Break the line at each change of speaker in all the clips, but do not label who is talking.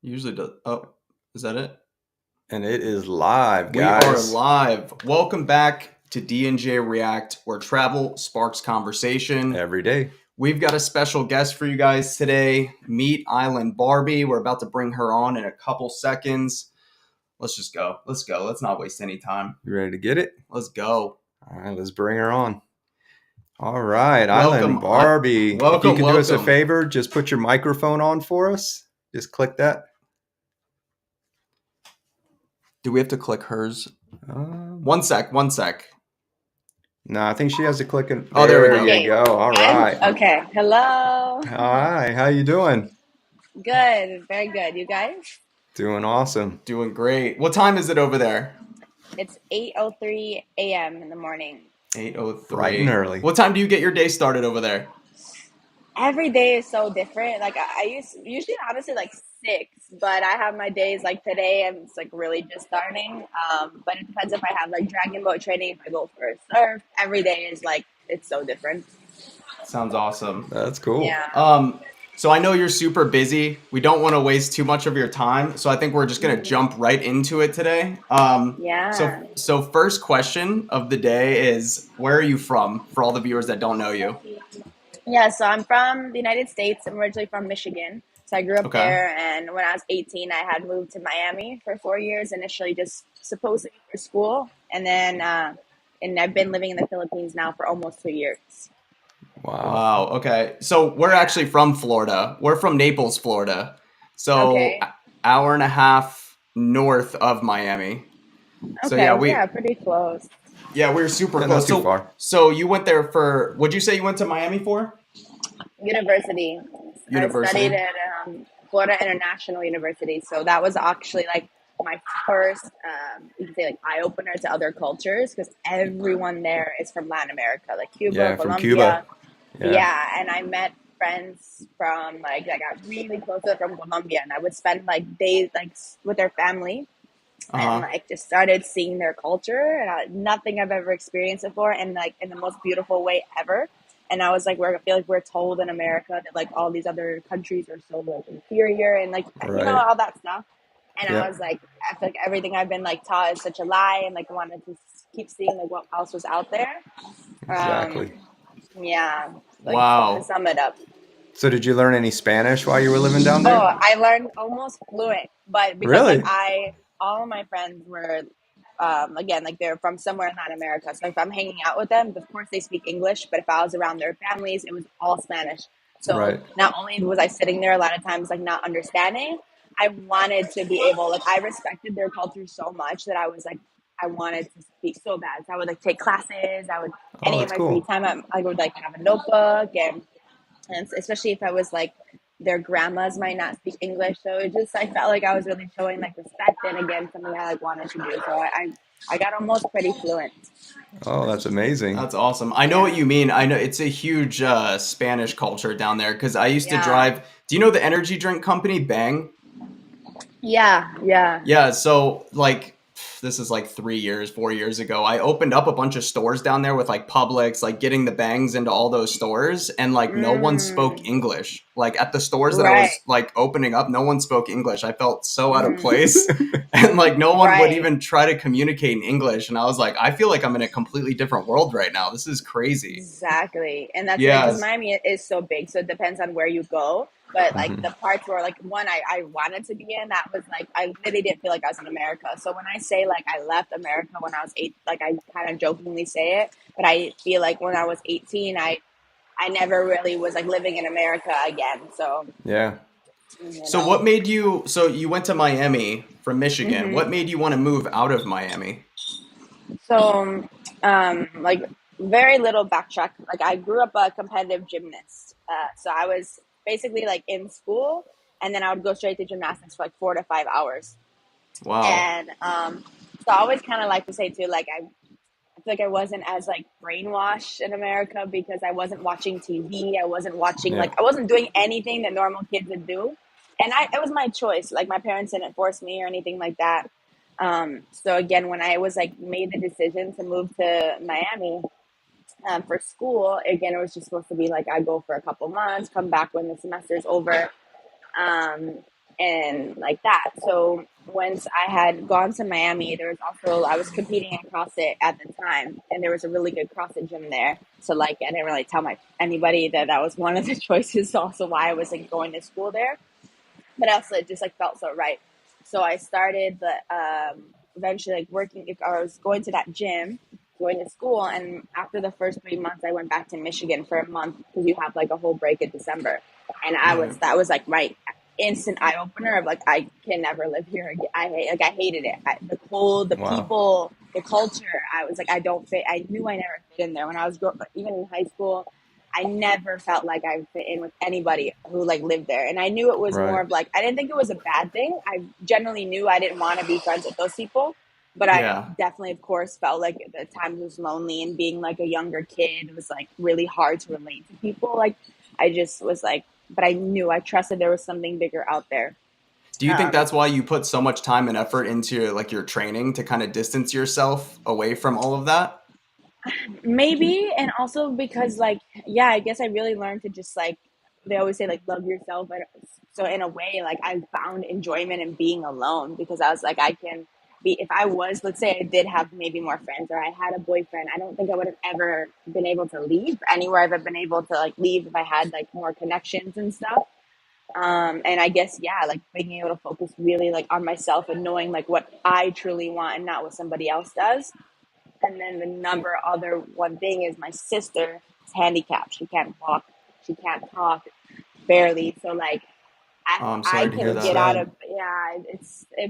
Usually does. Oh, is that it?
And it is live,
We are
guys.
live. Welcome back to D&J React, where travel sparks conversation.
Every day.
We've got a special guest for you guys today. Meet Island Barbie. We're about to bring her on in a couple seconds. Let's just go. Let's go. Let's not waste any time.
You ready to get it?
Let's go.
All right, let's bring her on. All right,
Welcome.
Island Barbie. If you
Welcome.
could do us a
Welcome.
favor, just put your microphone on for us. Just click that.
Do we have to click hers?
Um,
One sec.
no, I think she has to click it.
Oh, there we go.
You
Okay.
go. All right.
Okay. Hello.
Hi, how you doing?
Good. Very good. You guys?
Doing awesome.
Doing great. What time is it over there?
It's 8:03 a.m. in the morning.
8:03.
Bright and early.
What time do you get your day started over there?
Every day is so different. Like I usually honestly like 6, but I have my days like today and it's like really just starting. But it depends if I have like dragon boat training, if I go for a surf. Every day is like it's so different.
Sounds awesome.
That's cool.
Yeah.
So I know you're super busy. We don't want to waste too much of your time, so I think we're just gonna
Mhm.
jump right into it today.
Yeah.
So first question of the day is, where are you from? For all the viewers that don't know you.
Yeah, so I'm from the United States. I'm originally from Michigan. So I grew up
Okay.
there, and when I was 18, I had moved to Miami for 4 years, initially just supposedly for school. And I've been living in the Philippines now for almost 2 years.
Wow.
Wow. Okay. So we're
Yeah.
actually from Florida. We're from Naples, Florida. So
Okay.
hour and a half north of Miami. So yeah,
Okay.
we
Yeah, pretty close.
we're super
Yeah, not
close.
too
So
far.
so you went there for, what'd you say you went to Miami for?
University. I studied
University.
at Florida International University. So that was actually like my first, you can say like eye opener to other cultures because everyone there is from Latin America, like Cuba,
Yeah, from Cuba.
Colombia.
Yeah.
Yeah, and I met friends from like I got really close to from Colombia, and I would spend like days like with their family, and
Uh-huh.
like just started seeing their culture and nothing I've ever experienced before, and like in the most beautiful way ever. And I was like, I feel like we're told in America that like all these other countries are so like inferior and like
Right.
all that stuff. And I was
Yep.
like, I feel like everything I've been like taught is such a lie, and like wanted to keep seeing like what else was out there. Um,
Exactly.
yeah, like to
Wow.
sum it up.
So did you learn any Spanish while you were living down
Oh,
there?
I learned almost fluent, but because like
Really?
all of my friends were, again, like they're from somewhere in Latin America. So if I'm hanging out with them, of course they speak English, but if I was around their families, it was all Spanish. So
Right.
not only was I sitting there a lot of times like not understanding, I wanted to be able, like I respected their culture so much that I was like, I wanted to speak so bad. So I would like take classes. I would,
Oh,
any of
that's
my free
cool.
time, I would like have a notebook and especially if I was like their grandmas might not speak English, so it just I felt like I was really showing like respect and again something I like wanted to do. So I got almost pretty fluent.
Oh, that's amazing.
That's awesome. I know what
Yeah,
you mean. I know it's a huge Spanish culture down there because I used to
yeah,
drive. Do you know the energy drink company Bang?
yeah.
Yeah, so like this is like 3 years, 4 years ago. I opened up a bunch of stores down there with like Publix, like getting the bangs into all those stores, and like no one spoke
Mm,
English. Like at the stores that I
right.
was like opening up, no one spoke English. I felt so out of
Mm,
place, and like no one would
right.
even try to communicate in English. And I was like, I feel like I'm in a completely different world right now. This is crazy.
Exactly. And that's the thing, because
Yes.
Miami is so big, so it depends on where you go. But like
Hmm.
the parts where like one I wanted to be in, that was like I really didn't feel like I was in America. So when I say like I left America when I was 8, like I kind of jokingly say it, but I feel like when I was 18, I never really was like living in America again. So,
Yeah.
you
So
know.
what made you? So you went to Miami from Michigan.
hmm
What made you want to move out of Miami?
So, like very little backtrack. Like I grew up a competitive gymnast. So I was basically like in school, and then I would go straight to gymnastics for like 4 to 5 hours.
Wow.
And so I always kind of like to say too, like I feel like I wasn't as like brainwashed in America because I wasn't watching TV. I wasn't watching
Yeah.
like I wasn't doing anything that normal kids would do, and it was my choice. Like my parents didn't force me or anything like that. So again, when I was like made the decision to move to Miami for school, again it was just supposed to be like I go for a couple months, come back when the semester's over. Um, and like that. So once I had gone to Miami, there was also, I was competing in CrossFit at the time, and there was a really good CrossFit gym there. So like I didn't really tell anybody that that was one of the choices, also why I was like going to school there. But also it just like felt so right. So I started eventually like working. I was going to that gym, going to school, and after the first 3 months, I went back to Michigan for a month because you have like a whole break in December, and that was like my instant eye opener of like I can never live here again. I hated it. The cold, the people, the culture. I was like I don't fit. I knew I never fit in there when I was even in high school. I never felt like I fit in with anybody who like lived there. And I knew it was more of like, I didn't think it was a bad thing. I generally knew I didn't want to be friends with those people, but I definitely, of course, felt like at the times was lonely, and being like a younger kid, it was like really hard to relate to people. Like I just was like, but I trusted there was something bigger out there.
Do you think that's why you put so much time and effort into like your training to kind of distance yourself away from all of that?
Maybe, and also because like, yeah, I guess I really learned to just like, they always say like love yourself, but so in a way like I found enjoyment in being alone, because I was like I can be, if I was, let's say I did have maybe more friends or I had a boyfriend, I don't think I would have ever been able to leave anywhere I've been able to like leave if I had like more connections and stuff. And I guess, yeah, like being able to focus really like on myself and knowing like what I truly want and not what somebody else does. And then the number other one thing is my sister is handicapped. She can't walk. She can't talk, barely. So like
I'm
I
sorry to hear
can
that.
get out of, yeah,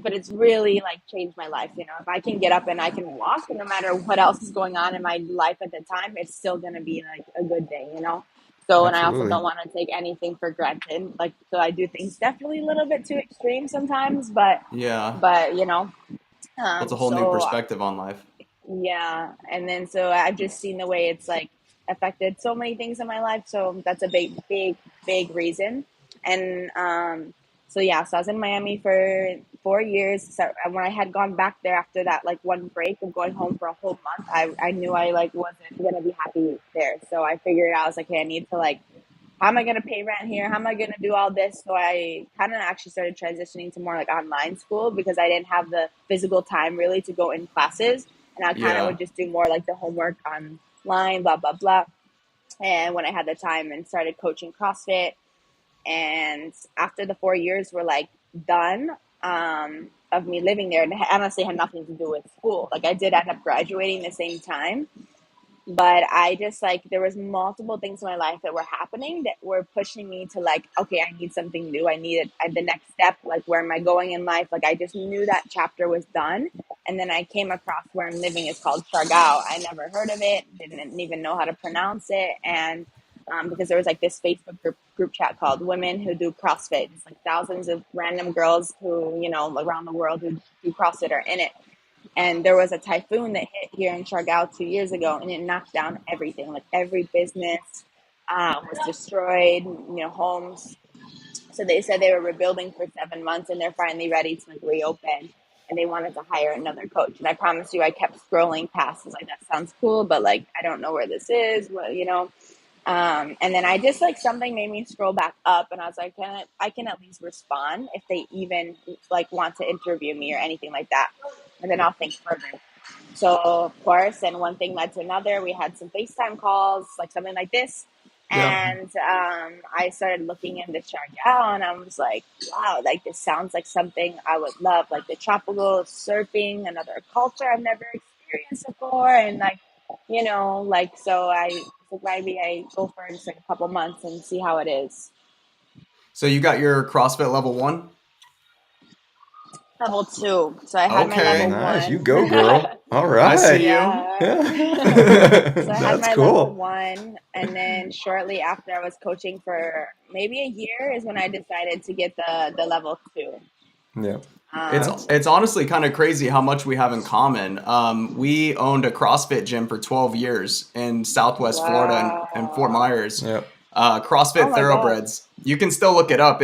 but it's really like changed my life. You know, if I can get up and I can walk, no matter what else is going on in my life at the time, it's still going to be like a good day, you know? So, and I also don't want to take anything for granted. Like, so I do things definitely a little bit too extreme sometimes, but you know,
it's a whole new perspective on life.
yeah. And then, so I've just seen the way it's like affected so many things in my life. So that's a big reason. And, so yeah, so I was in Miami for 4 years. So when I had gone back there after that, like one break of going home for a whole month, I knew I like wasn't going to be happy there. So I figured out, I was like, hey, I need to like, how am I going to pay rent here? How am I going to do all this? So I kind of actually started transitioning to more like online school, because I didn't have the physical time really to go in classes. And I kind of would just do more like the homework online, blah, blah, blah. And when I had the time, and started coaching CrossFit. And after the 4 years were like done, of me living there, and it honestly had nothing to do with school. Like I did end up graduating the same time, but I just like, there was multiple things in my life that were happening that were pushing me to like, okay, I need something new. I needed the next step. Like, where am I going in life? Like, I just knew that chapter was done. And then I came across where I'm living is called Siargao. I never heard of it, didn't even know how to pronounce it. And because there was like this Facebook group chat called Women Who Do CrossFit. It's like thousands of random girls who, you know, around the world who do CrossFit are in it. And there was a typhoon that hit here in Siargao 2 years ago, and it knocked down everything. Like every business was destroyed, you know, homes. So they said they were rebuilding for 7 months, and they're finally ready to like reopen. And they wanted to hire another coach. And I promise you, I kept scrolling past. I was like, that sounds cool, but like, I don't know where this is. Well, you know. And then I just like, something made me scroll back up, and I was like, I can at least respond if they even like want to interview me or anything like that. And then I'll think further. So of course, and one thing led to another. We had some FaceTime calls, like something like this. And I started looking into Siargao, and I was like, wow, like this sounds like something I would love, like the tropical surfing, another culture I've never experienced before. And like, you know, like, so I think maybe I go for just like a couple months and see how it is.
So you got your CrossFit level 1?
Level 2. So I had my level 1.
You go, girl. All right.
I see you.
Yeah.
So I had my
cool.
level 1, and then shortly after I was coaching for maybe a year is when I decided to get the level 2.
Yeah.
It's honestly kind of crazy how much we have in common. We owned a CrossFit gym for 12 years in Southwest Florida and Fort Myers.
Yep.
CrossFit Thoroughbreds. God. You can still look it up.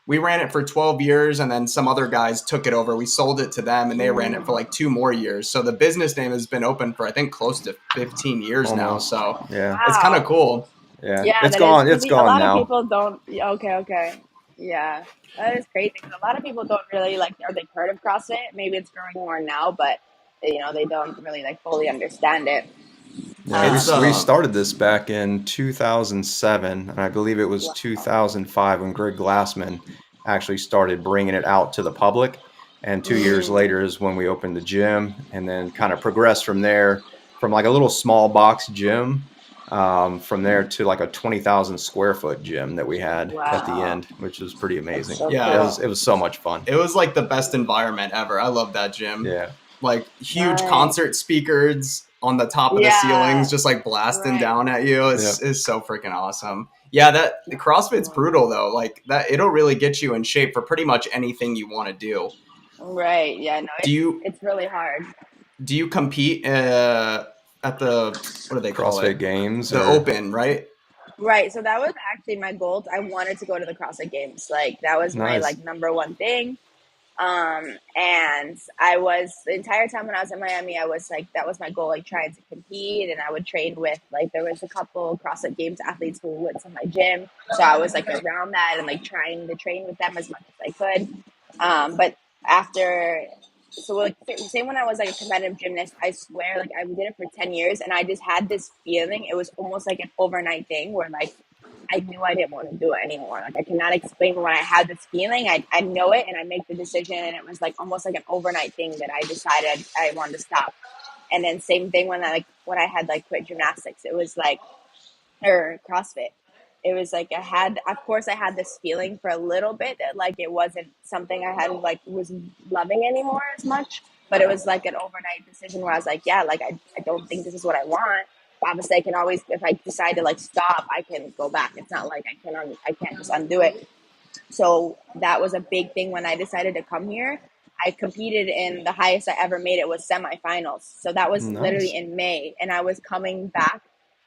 We ran it for 12 years, and then some other guys took it over. We sold it to them, and they ran it for like 2 more years. So the business name has been open for, I think, close to 15 years now. So it's kind of cool.
Yeah. It's gone. It's gone now.
A lot of people don't. Okay. Yeah, that is crazy. 'Cause a lot of people don't really like, or they've heard of CrossFit. Maybe it's growing more now, but they don't really like fully understand it.
Yeah,
It's
we started this back in 2007, and I believe it was
Wow.
2005 when Greg Glassman actually started bringing it out to the public. And 2 years
Mm,
later is when we opened the gym, and then kind of progressed from there, from like a little small box gym, from there to like a 20,000 square foot gym that we had at the
wow,
end, which was pretty
that's
amazing.
so
Yeah,
It
cool.
was it was so much fun.
it was like the best environment ever. I love that gym.
Yeah,
Like huge
Nice.
concert speakers on the top of the ceilings,
Yeah,
just like blasting
right.
down at you.
yeah.
Is so freaking awesome. Yeah, that the CrossFit's brutal though. Like that, it'll really get you in shape for pretty much anything you want to do.
Right. Yeah. No,
Do you
it's really hard.
do you compete at the what do they call
CrossFit
it?
Games
The
or
Open, right?
Right. So that was actually my goal. I wanted to go to the CrossFit Games. Like that was my
nice.
like number one thing. And I was the entire time when I was in Miami, I was like, that was my goal, like trying to compete. And I would train with like, there was a couple CrossFit Games athletes who went to my gym. So I was like around that and like trying to train with them as much as I could. But after, so like, same when I was like a competitive gymnast, I swear, like I did it for 10 years and I just had this feeling, it was almost like an overnight thing where like, I knew I didn't want to do it anymore. Like I cannot explain when I had this feeling. I know it and I make the decision and it was like almost like an overnight thing that I decided I wanted to stop. And then same thing when I had like quit gymnastics, it was like or CrossFit. It was like I had of course I had this feeling for a little bit that like it wasn't something I had like was loving anymore as much. But it was like an overnight decision where I was like, yeah, like I don't think this is what I want. Obviously I can always if I decide to like stop, I can go back. It's not like I can't just undo it. So that was a big thing when I decided to come here. I competed in the highest I ever made it was semifinals. So that was literally
Nice.
in May, and I was coming back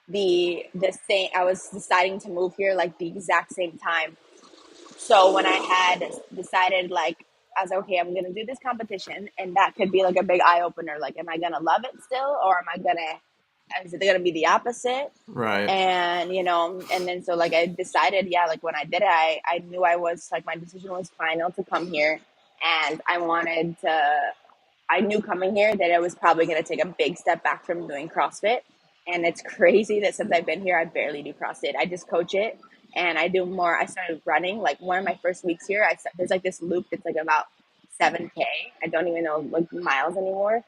the same. I was deciding to move here like the exact same time. So when I had decided like I was like, okay, I'm gonna do this competition, and that could be like a big eye opener. Like, am I gonna love it still, or am I gonna is it gonna be the opposite?
Right.
And and then so like I decided, yeah, like when I did it, I knew I was like my decision was final to come here, and I knew coming here that I was probably going to take a big step back from doing CrossFit. And it's crazy that since I've been here, I barely do CrossFit. I just coach it and I do more. I started running like one of my first weeks here. There's like this loop that's like about 7K. I don't even know like miles anymore.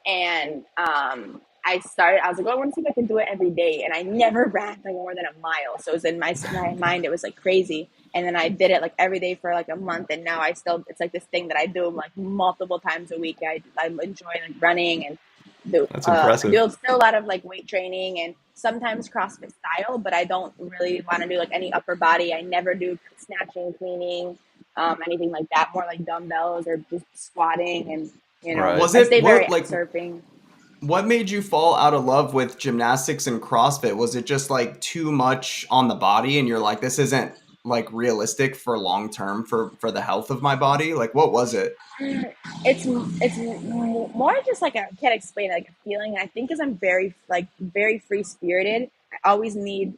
And I was like, oh, I want to see if I can do it every day. And I never ran like more than a mile. So it was in my mind, it was like crazy. And then I did it like every day for like a month. And now it's like this thing that I do like multiple times a week. I enjoy like running and
That's impressive.
do still a lot of like weight training and sometimes CrossFit style, but I don't really want to do like any upper body. I never do snatching, cleaning, anything like that. More like dumbbells or just squatting and
Right.
Was
I
it
stay very
what like
surfing.
what made you fall out of love with gymnastics and CrossFit? Was it just like too much on the body and you're like, this isn't like realistic for long term for the health of my body? Like what was it?
It's more just like I can't explain it, like a feeling. I think because I'm very free spirited. I always need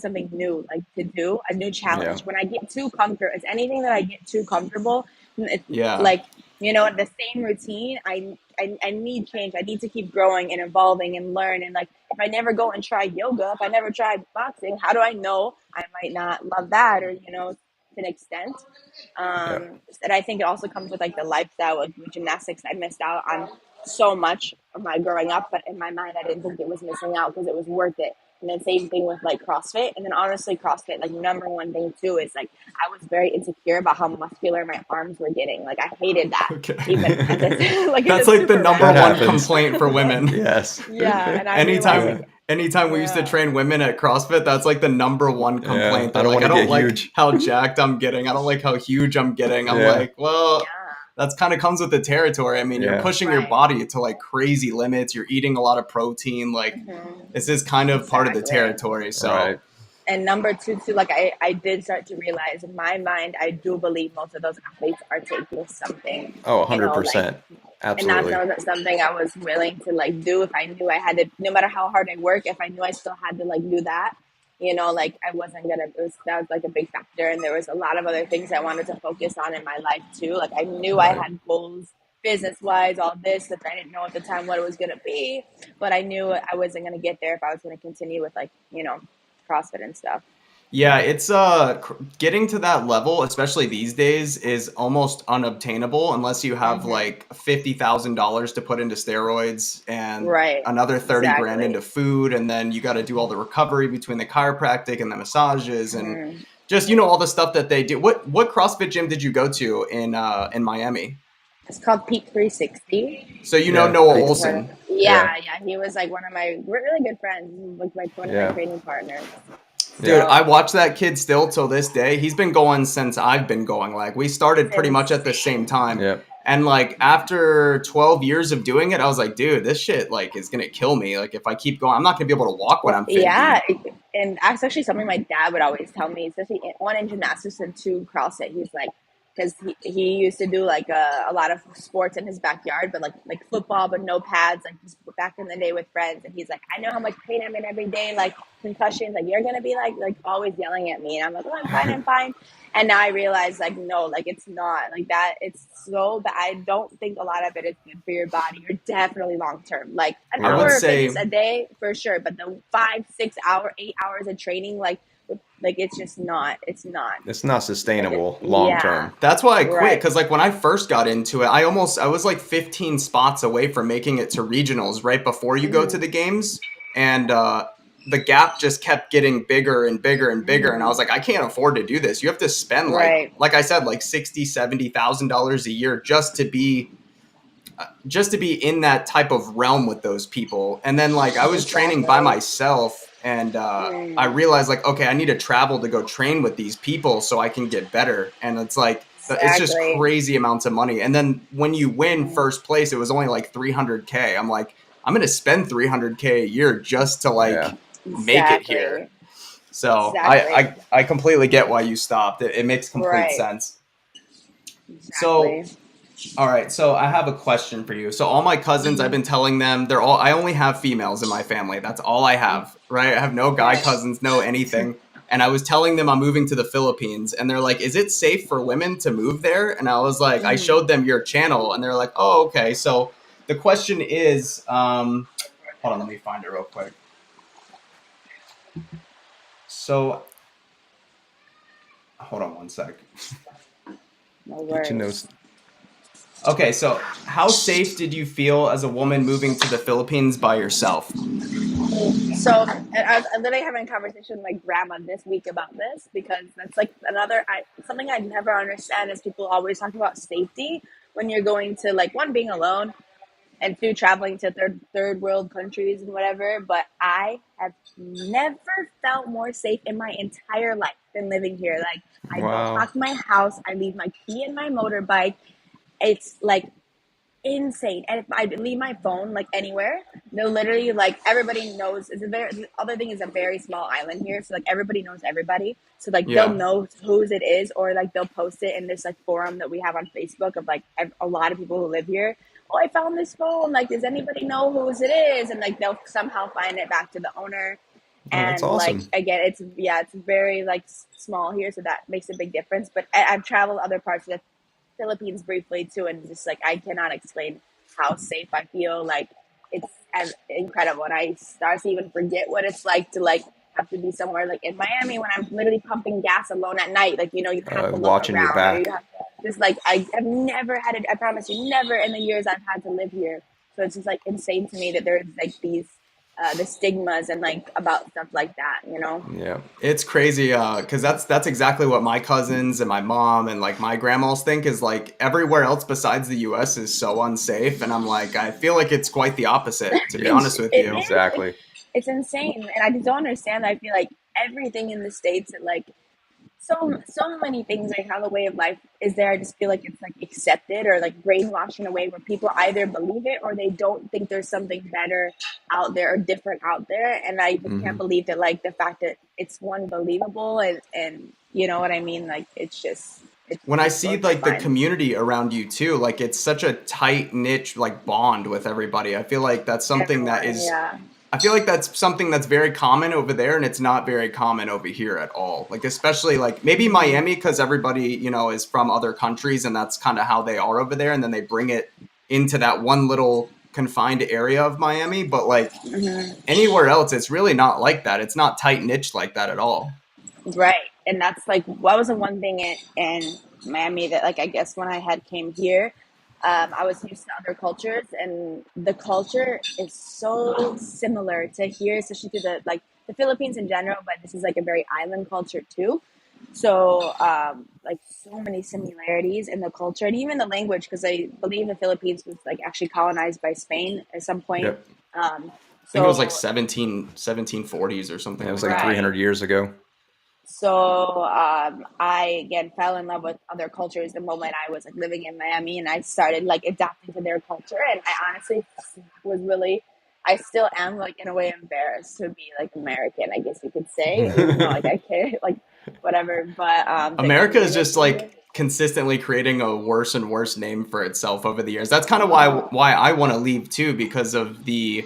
something new, like to do a new
Yeah.
challenge. When I get too comfortable, it's anything that I get too comfortable. It's
Yeah.
like the same routine. I need change. I need to keep growing and evolving and learn. And like if I never go and try yoga, if I never try boxing, how do I know I might not love that or to an extent?
Yeah.
And I think it also comes with like the lifestyle of gymnastics. I missed out on so much of my growing up, but in my mind, I didn't think it was missing out because it was worth it. And then same thing with like CrossFit. And then honestly, CrossFit, like number one thing too, is like I was very insecure about how muscular my arms were getting. Like I hated that.
Okay.
Even as like
That's like the number
That
one
happens.
complaint for women.
Yes.
Yeah, and I
anytime
realized,
anytime we used to
yeah,
train women at CrossFit, that's like the number one
Yeah.
complaint.
I
They're
don't
like,
want
I
to
don't
get
like
huge.
how jacked I'm getting. I don't like how huge I'm getting. I'm
Yeah.
like, well,
yeah,
that's kind of comes with the territory. I mean, you're
Yeah.
pushing your
right.
body to like crazy limits. You're eating a lot of protein. Like this is kind of part of the
Exactly.
territory. So
Right.
And number two, too, like I did start to realize in my mind, I do believe most of those athletes are taking something,
Oh,
like,
100%.
and that's
Absolutely.
not something I was willing to like do if I knew I had to, no matter how hard I work, if I knew I still had to like do that, you know, like I wasn't gonna, that was like a big factor. And there was a lot of other things I wanted to focus on in my life too. Like I knew I had goals business wise, all this, that I didn't know at the time what it was gonna be, but I knew I wasn't gonna get there if I was gonna continue with like, you know, CrossFit and stuff.
Yeah, it's getting to that level, especially these days, is almost unobtainable unless you have like $50,000 to put into steroids and another 30 grand into food, and then you got to do all the recovery between the chiropractic and the massages and just, you know, all the stuff that they do. What CrossFit gym did you go to in Miami?
It's called Peak 360.
So you know Noah Olson.
Yeah, he was like one of we're really good friends. He's like one of my training partners.
Dude, I watch that kid still till this day. He's been going since I've been going. Like, we started pretty much at the same time. Yep. And like after 12 years of doing it, I was like, dude, this shit like is gonna kill me. Like if I keep going, I'm not gonna be able to walk when I'm 50.
Yeah, and that's actually something my dad would always tell me, especially one in gymnastics and two CrossFit. He's like, because he used to do like a lot of sports in his backyard, but like football, but no pads, like just back in the day with friends. And he's like, I know how much pain I'm in every day, like concussions, like you're gonna be like always yelling at me, and I'm like, oh, I'm fine. And now I realize like no, like it's not like that. It's so bad. I don't think a lot of it is good for your body. You're definitely long term. Like an hour of fitness a day for sure, but the 5, 6 hour, 8 hours of training, like it's just not, it's not
sustainable long term.
That's why I quit. Cause like when I first got into it, I was like 15 spots away from making it to regionals right before you go to the games. And, the gap just kept getting bigger and bigger and bigger. And I was like, I can't afford to do this. You have to spend like I said, like $60,000, $70,000 a year just to be in that type of realm with those people. And then like I was training by myself. And I realized like, okay, I need to travel to go train with these people so I can get better. And it's like, it's just crazy amounts of money. And then when you win first place, it was only like $300K. I'm like, I'm going to spend $300K a year just to like make it here. So I completely get why you stopped. It makes complete sense. So all right, so I have a question for you. So all my cousins, I've been telling them I only have females in my family. That's all I have, right? I have no guy cousins, no anything. And I was telling them I'm moving to the Philippines, and they're like, is it safe for women to move there? And I was like, I showed them your channel, and they're like, oh, okay. So the question is, hold on, let me find it real quick. So hold on one sec.
No worries.
Okay, so how safe did you feel as a woman moving to the Philippines by yourself?
So I was literally having a conversation with my grandma this week about this, because that's like something I never understand is people always talk about safety when you're going to like, one, being alone, and two, traveling to third world countries and whatever. But I have never felt more safe in my entire life than living here. Like I don't lock my house. I leave my key in my motorbike. It's like insane. And if I leave my phone like anywhere, they'll literally like, everybody knows. The other thing is a very small island here, so like everybody knows everybody. So like they'll know whose it is, or like they'll post it in this like forum that we have on Facebook of like a lot of people who live here. Oh, I found this phone. Like, does anybody know whose it is? And like they'll somehow find it back to the owner. And that's awesome. Like again, it's very like small here, so that makes a big difference. But I've traveled other parts of the Philippines briefly too, and just like I cannot explain how safe I feel. Like it's incredible, and I start to even forget what it's like to like have to be somewhere like in Miami when I'm literally pumping gas alone at night. Like, you know, you have to look watching around, your back. Just like I have never had it. I promise you, never in the years I've had to live here. So it's just like insane to me that there's like these the stigmas and like about stuff like that, you know?
Yeah, it's crazy because that's exactly what my cousins and my mom and like my grandmas think, is like everywhere else besides the US is so unsafe. And I'm like, I feel like it's quite the opposite, to be honest with you.
Exactly.
It's insane. And I just don't understand. I feel like everything in the States that like so many things, like how the way of life is there, I just feel like it's like accepted or like brainwashed in a way where people either believe it or they don't think there's something better out there or different out there. And I can't believe that, like the fact that it's one believable and you know what I mean? Like it's
when I see like the community around you too, like it's such a tight niche like bond with everybody. I feel like that's something that is I feel like that's something that's very common over there, and it's not very common over here at all. Like, especially like maybe Miami, because everybody, you know, is from other countries, and that's kind of how they are over there. And then they bring it into that one little confined area of Miami. But like anywhere else, it's really not like that. It's not tight niche like that at all.
Right. And that's like, what was the one thing in Miami that, like, I guess when I had came here, I was used to other cultures, and the culture is so similar to here, especially to the Philippines in general, but this is like a very island culture too. So, like, so many similarities in the culture and even the language, because I believe the Philippines was like actually colonized by Spain at some point.
Yep.
I think it was like 1740s or something.
It was
like
like
that.
300 years ago.
So I again fell in love with other cultures the moment I was like living in Miami, and I started like adapting to their culture. And I honestly was really, I still am like in a way embarrassed to be like American, I guess you could say, even though like I can't like whatever. But
America is just like consistently creating a worse and worse name for itself over the years. That's kind of why I want to leave too, because of the,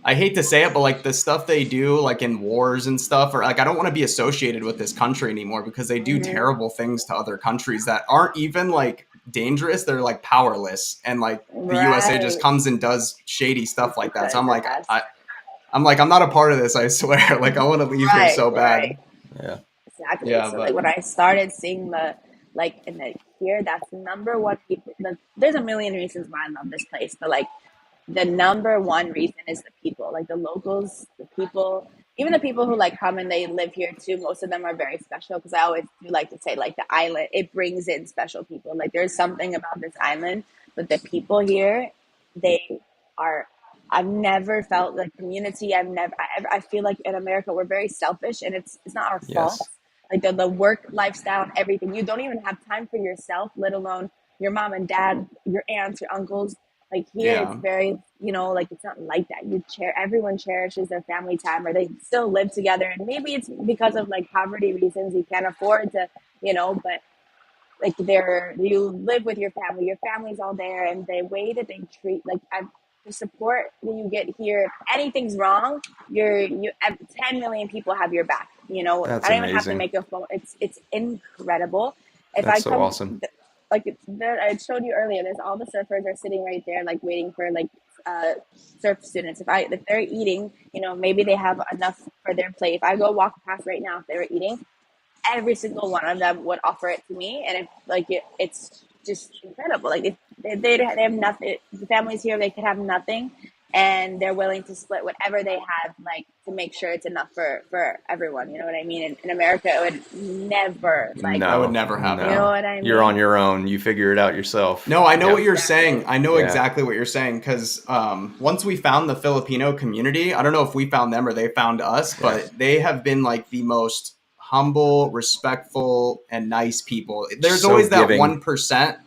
I hate to say it, but like the stuff they do like in wars and stuff, or like I don't want to be associated with this country anymore because they do terrible things to other countries that aren't even like dangerous. They're like powerless, and like the USA just comes and does shady stuff like that. So I'm like, I'm not a part of this, I swear. Like I want to leave here so bad.
Yeah.
Exactly.
Yeah,
So
but
like when I started seeing the like in the here, that's number one people. There's a million reasons why I love this place, but like the number one reason is the people, like the locals, the people, even the people who like come and they live here too. Most of them are very special, because I always do like to say like the island, it brings in special people. Like there's something about this island, but the people here, they are. I've never felt like community. I feel like in America we're very selfish, and it's not our fault.
Yes.
Like the work lifestyle and everything. You don't even have time for yourself, let alone your mom and dad, your aunts, your uncles. Like here, it's very, like it's not like that. Everyone cherishes their family time, or they still live together. And maybe it's because of like poverty reasons, you can't afford to, but like you live with your family's all there, and the way that they treat, like the support that you get here, if anything's wrong, 10 million people have your back.
That's
I don't even have to
amazing.
make a phone. It's incredible. If
That's
I
so
come,
awesome.
like there, I showed you earlier, there's all the surfers are sitting right there, like waiting for like surf students. If they're eating, maybe they have enough for their plate. If I go walk past right now, if they were eating, every single one of them would offer it to me, and it's just incredible. Like if they have nothing, the families here, they could have nothing, and they're willing to split whatever they have, like to make sure it's enough for everyone. You know what I mean? In America, it would never
that would never happen.
You know what I mean?
You're on your own. You figure it out yourself.
No, I know what you're saying. I know
Yeah.
exactly what you're saying, because once we found the Filipino community, I don't know if we found them or they found us, but they have been like the most humble, respectful, and nice people. There's
So
always that
giving.
1%,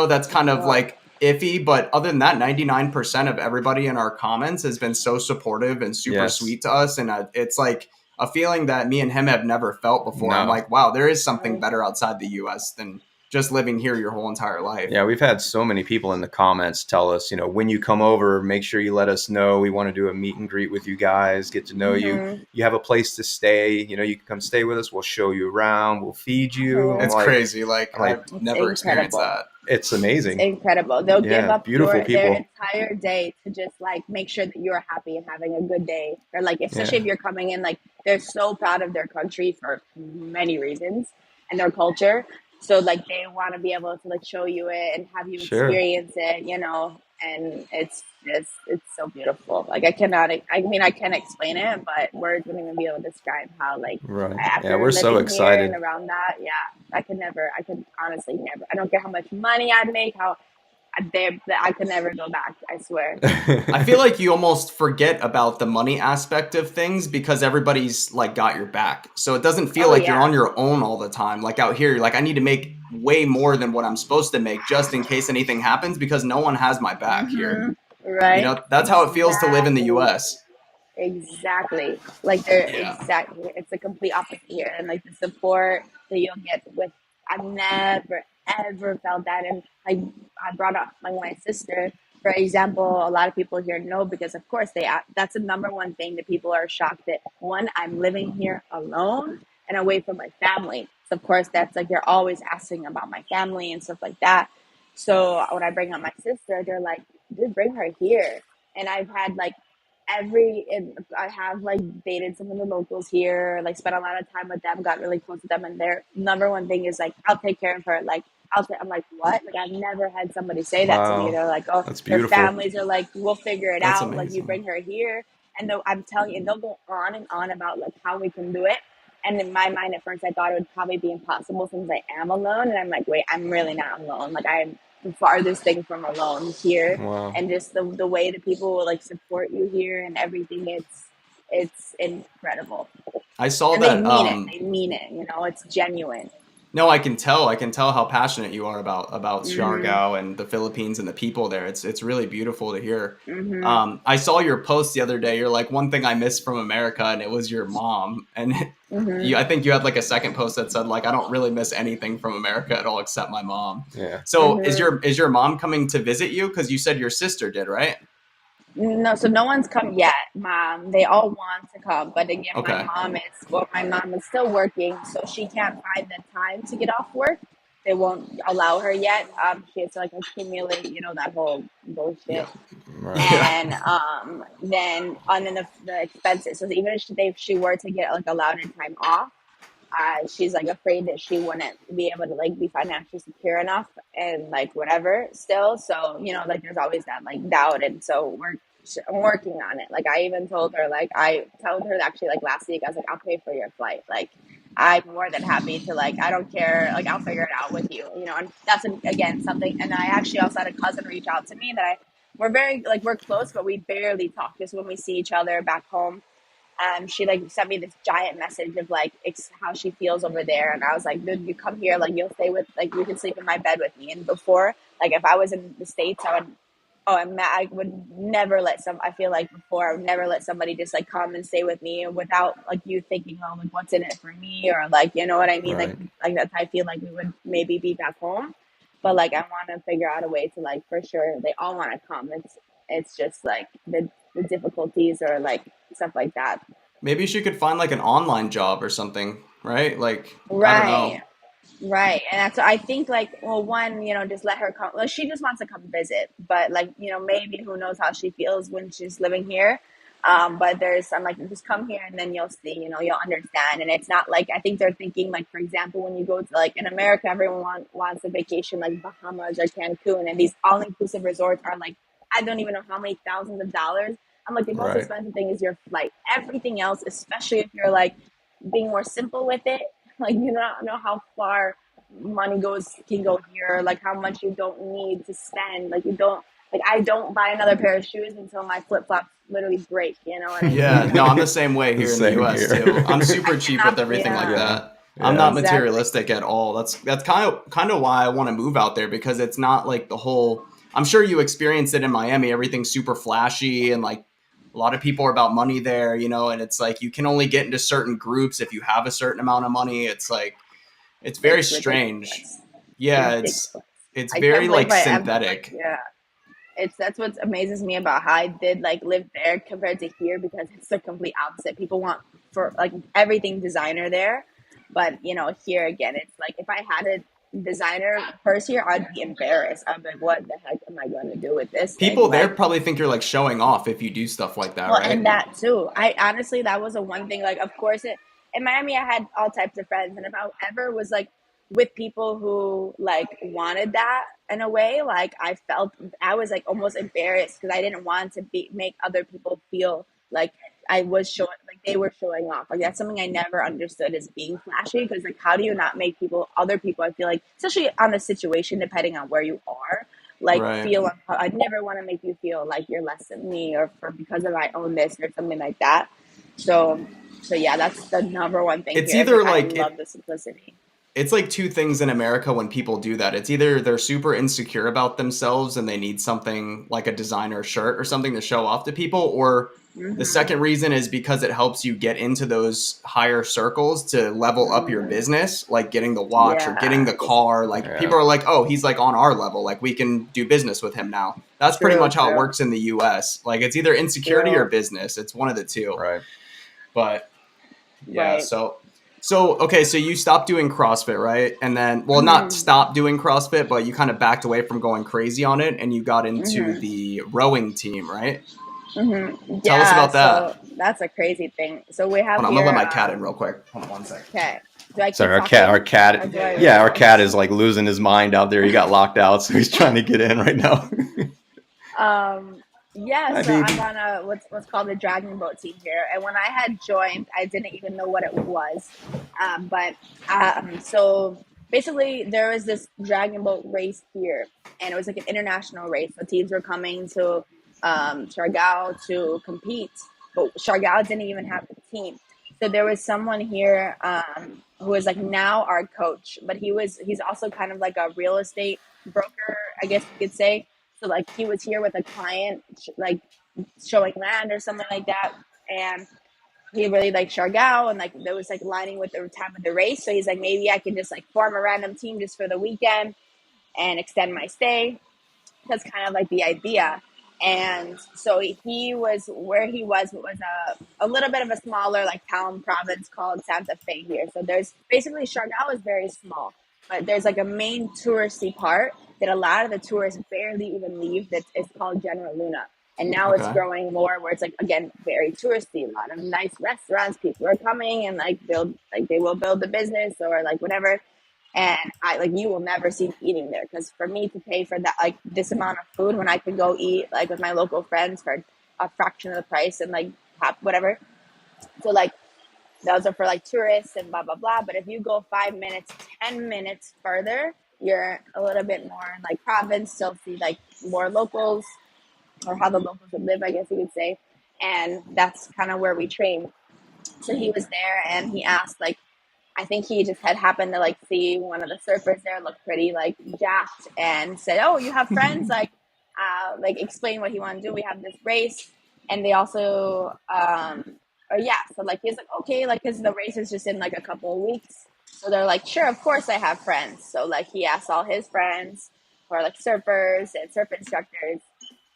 that's kind of like iffy, but other than that, 99% of everybody in our comments has been so supportive and super sweet to us, and it's like a feeling that me and him have never felt before.
No.
I'm like, wow, there is something better outside the US than just living here your whole entire life.
Yeah, we've had so many people in the comments tell us, when you come over, make sure you let us know. We want to do a meet and greet with you guys, get to know you. You have a place to stay. You can come stay with us. We'll show you around. We'll feed you.
It's crazy. Like I've never experienced that.
It's amazing.
It's incredible. They'll give up
beautiful
their
people.
entire day to just like make sure that you're happy and having a good day. Or like, especially if you're coming in, like they're so proud of their country for many reasons and their culture. So like they want to be able to like show you it and have you experience it, and it's so beautiful. Like I can't explain it, but words wouldn't even be able to describe how like after
we're so excited
and around that. I could honestly never. I don't care how much money I'd make, I could never go back. I swear.
I feel like you almost forget about the money aspect of things because everybody's like got your back. So it doesn't feel like you're on your own all the time. Like out here, you're like, I need to make way more than what I'm supposed to make just in case anything happens, because no one has my back here.
Right.
That's how it feels to live in the US.
Exactly. Like exactly. It's the complete opposite here. And like the support that you'll get I've never ever felt that. And like I brought up like my sister, for example, a lot of people here know because, of course, that's the number one thing that people are shocked that. One, I'm living here alone and away from my family. So, of course, that's like they're always asking about my family and stuff like that. So when I bring up my sister, they're like, "Just bring her here." And I've had like I have like dated some of the locals here, like spent a lot of time with them, got really close with them, and their number one thing is like, "I'll take care of her." Like I'm like, what? Like I've never had somebody say that to me.
Wow.
They're like, oh,
That's
their
beautiful.
families are like, we'll figure it
That's
out. Like you
amazing.
bring her here, and I'm telling you, and they'll go on and on about like how we can do it. And in my mind, at first, I thought it would probably be impossible since I am alone. And I'm like, wait, I'm really not alone. Like I'm the farthest thing from alone here.
Wow.
And just the way that people will like support you here and everything, it's incredible.
I saw
And
that.
They mean it. You know, it's genuine.
No, I can tell how passionate you are about Siargao and the Philippines and the people there. It's really beautiful to hear. I saw your post the other day. You're like, one thing I miss from America, and it was your mom. And I think you had like a second post that said like, I don't really miss anything from America at all except my mom.
Yeah.
So is your mom coming to visit you? Because you said your sister did, right?
No, so no one's come yet, Mom. They all want to come, but again,
Okay.
my mom is still working, so she can't find the time to get off work. They won't allow her yet. She has to like accumulate, you know, that whole bullshit.
Right.
And then the expenses. So even if she were to get like allowed in time off, she's like afraid that she wouldn't be able to like be financially secure enough and like whatever still. So, you know, like there's always that like doubt. And so I'm working on it. Like I even told her, I told her actually like last week, I was like, I'll pay for your flight. Like I'm more than happy to like, I don't care. Like I'll figure it out with you, you know, and that's again, something. And I actually also had a cousin reach out to me that we're very like, we're close, but we barely talk just when we see each other back home. She like sent me this giant message of like how she feels over there, and I was like, dude, you come here, like you'll stay with, like you can sleep in my bed with me. And before, like if I was in the States, I would never I feel like before I would never let somebody just like come and stay with me without like you thinking, oh, like what's in it for me, or like, you know what I mean?
Right.
Like that I feel like we would maybe be back home, but like I want to figure out a way to like, for sure they all want to come. It's just like the difficulties or like stuff like that.
Maybe she could find like an online job or something, right? Like,
Right.
I don't know.
Right. And that's, I think like, well, one, you know, just let her come. Well, she just wants to come visit, but like, you know, maybe who knows how she feels when she's living here. But I'm like, just come here and then you'll see, you know, you'll understand. And it's not like, I think they're thinking like, for example, when you go to like in America, everyone wants a vacation like Bahamas or Cancun, and these all-inclusive resorts are like, I don't even know how many thousands of dollars. I'm like, the most
Right.
expensive thing is your flight. Everything else, especially if you're like being more simple with it, like you don't know how far money can go here, like how much you don't need to spend. Like I don't buy another pair of shoes until my flip flops literally break. You know what I mean?
Yeah, no, I'm the same way here in the
Same
US
here.
too. I'm super cheap with everything like
Yeah.
that. I'm not
Exactly.
materialistic at all. That's kind of why I want to move out there, because it's not like the whole. I'm sure you experienced it in Miami. Everything's super flashy and like a lot of people are about money there, you know. And it's like you can only get into certain groups if you have a certain amount of money. It's like it's very strange.
Ridiculous.
Yeah,
Ridiculous.
it's
I
very
can't
like
believe
synthetic.
yeah. That's what amazes me about how I did like live there compared to here, because it's the complete opposite. People want for like everything designer there, but you know, here again, it's like if I had a designer purse here, I'd be embarrassed. I'd be like, what the heck am I going to do with this thing?
People there
Like,
probably think you're like showing off if you do stuff like that,
well,
right?
and that too. I honestly, that was the one thing. Like, of course, in Miami, I had all types of friends, and if I ever was like with people who like wanted that in a way, like I was like almost embarrassed because I didn't want to make other people feel like I was showing, like they were showing off. Like that's something I never understood as being flashy. Because like, how do you not make other people? I feel like, especially on the situation, depending on where you are, like
Right.
feel. I never want to make you feel like you're less than me, or because of I own this or something like that. So yeah, that's the number one thing.
It's
here.
either
I
like
love the simplicity.
It's like two things in America when people do that. It's either they're super insecure about themselves and they need something like a designer shirt or something to show off to people, or The second reason is because it helps you get into those higher circles to level up your business, like getting the watch or getting the car. Like people are like, oh, he's like on our level. Like we can do business with him now. That's pretty much how it works in the US. Like it's either insecurity or business. It's one of the two.
Right.
But yeah, so okay, so you stopped doing CrossFit, right? And then, well, not stopped doing CrossFit, but you kind of backed away from going crazy on it, and you got into the rowing team, right? Tell us about that.
So that's a crazy thing. So we have.
Hold on, I'm gonna let my cat in real quick. Hold on 1 second.
Okay. Do I keep
Sorry,
talking?
our cat is like losing his mind out there. He got locked out, so he's trying to get in right now.
Yeah, so I'm on a what's called the dragon boat team here, and when I had joined, I didn't even know what it was. So basically, there was this dragon boat race here, and it was like an international race. So teams were coming to Siargao to compete, but Siargao didn't even have a team. So there was someone here who was like now our coach, but he's also kind of like a real estate broker, I guess you could say. So like he was here with a client, like showing land or something like that, and he really liked Siargao, and like there was like lining with the time of the race. So he's like, maybe I can just like form a random team just for the weekend and extend my stay. That's kind of like the idea. And so he was where he was a little bit of a smaller like town province called Santa Fe here. So there's basically Siargao is very small, but there's like a main touristy part that a lot of the tourists barely even leave. That is called General Luna. And now it's growing more where it's like, again, very touristy, a lot of nice restaurants. People are coming and like they will build the business or like whatever. And you will never see me eating there, because for me to pay for that, like this amount of food when I could go eat like with my local friends for a fraction of the price and like whatever. So like those are for like tourists and blah, blah, blah. But if you go 5 minutes, 10 minutes further, you're a little bit more like province, still see like more locals or how the locals would live, I guess you could say. And that's kind of where we train. So he was there and he asked like, I think he just had happened to like see one of the surfers there look pretty like jacked and said, "Oh, you have friends? Like explain what he wanted to do. We have this race." And they also, so like he's like, okay, like because the race is just in like a couple of weeks. So they're like, sure, of course I have friends. So like he asked all his friends who are like surfers and surf instructors.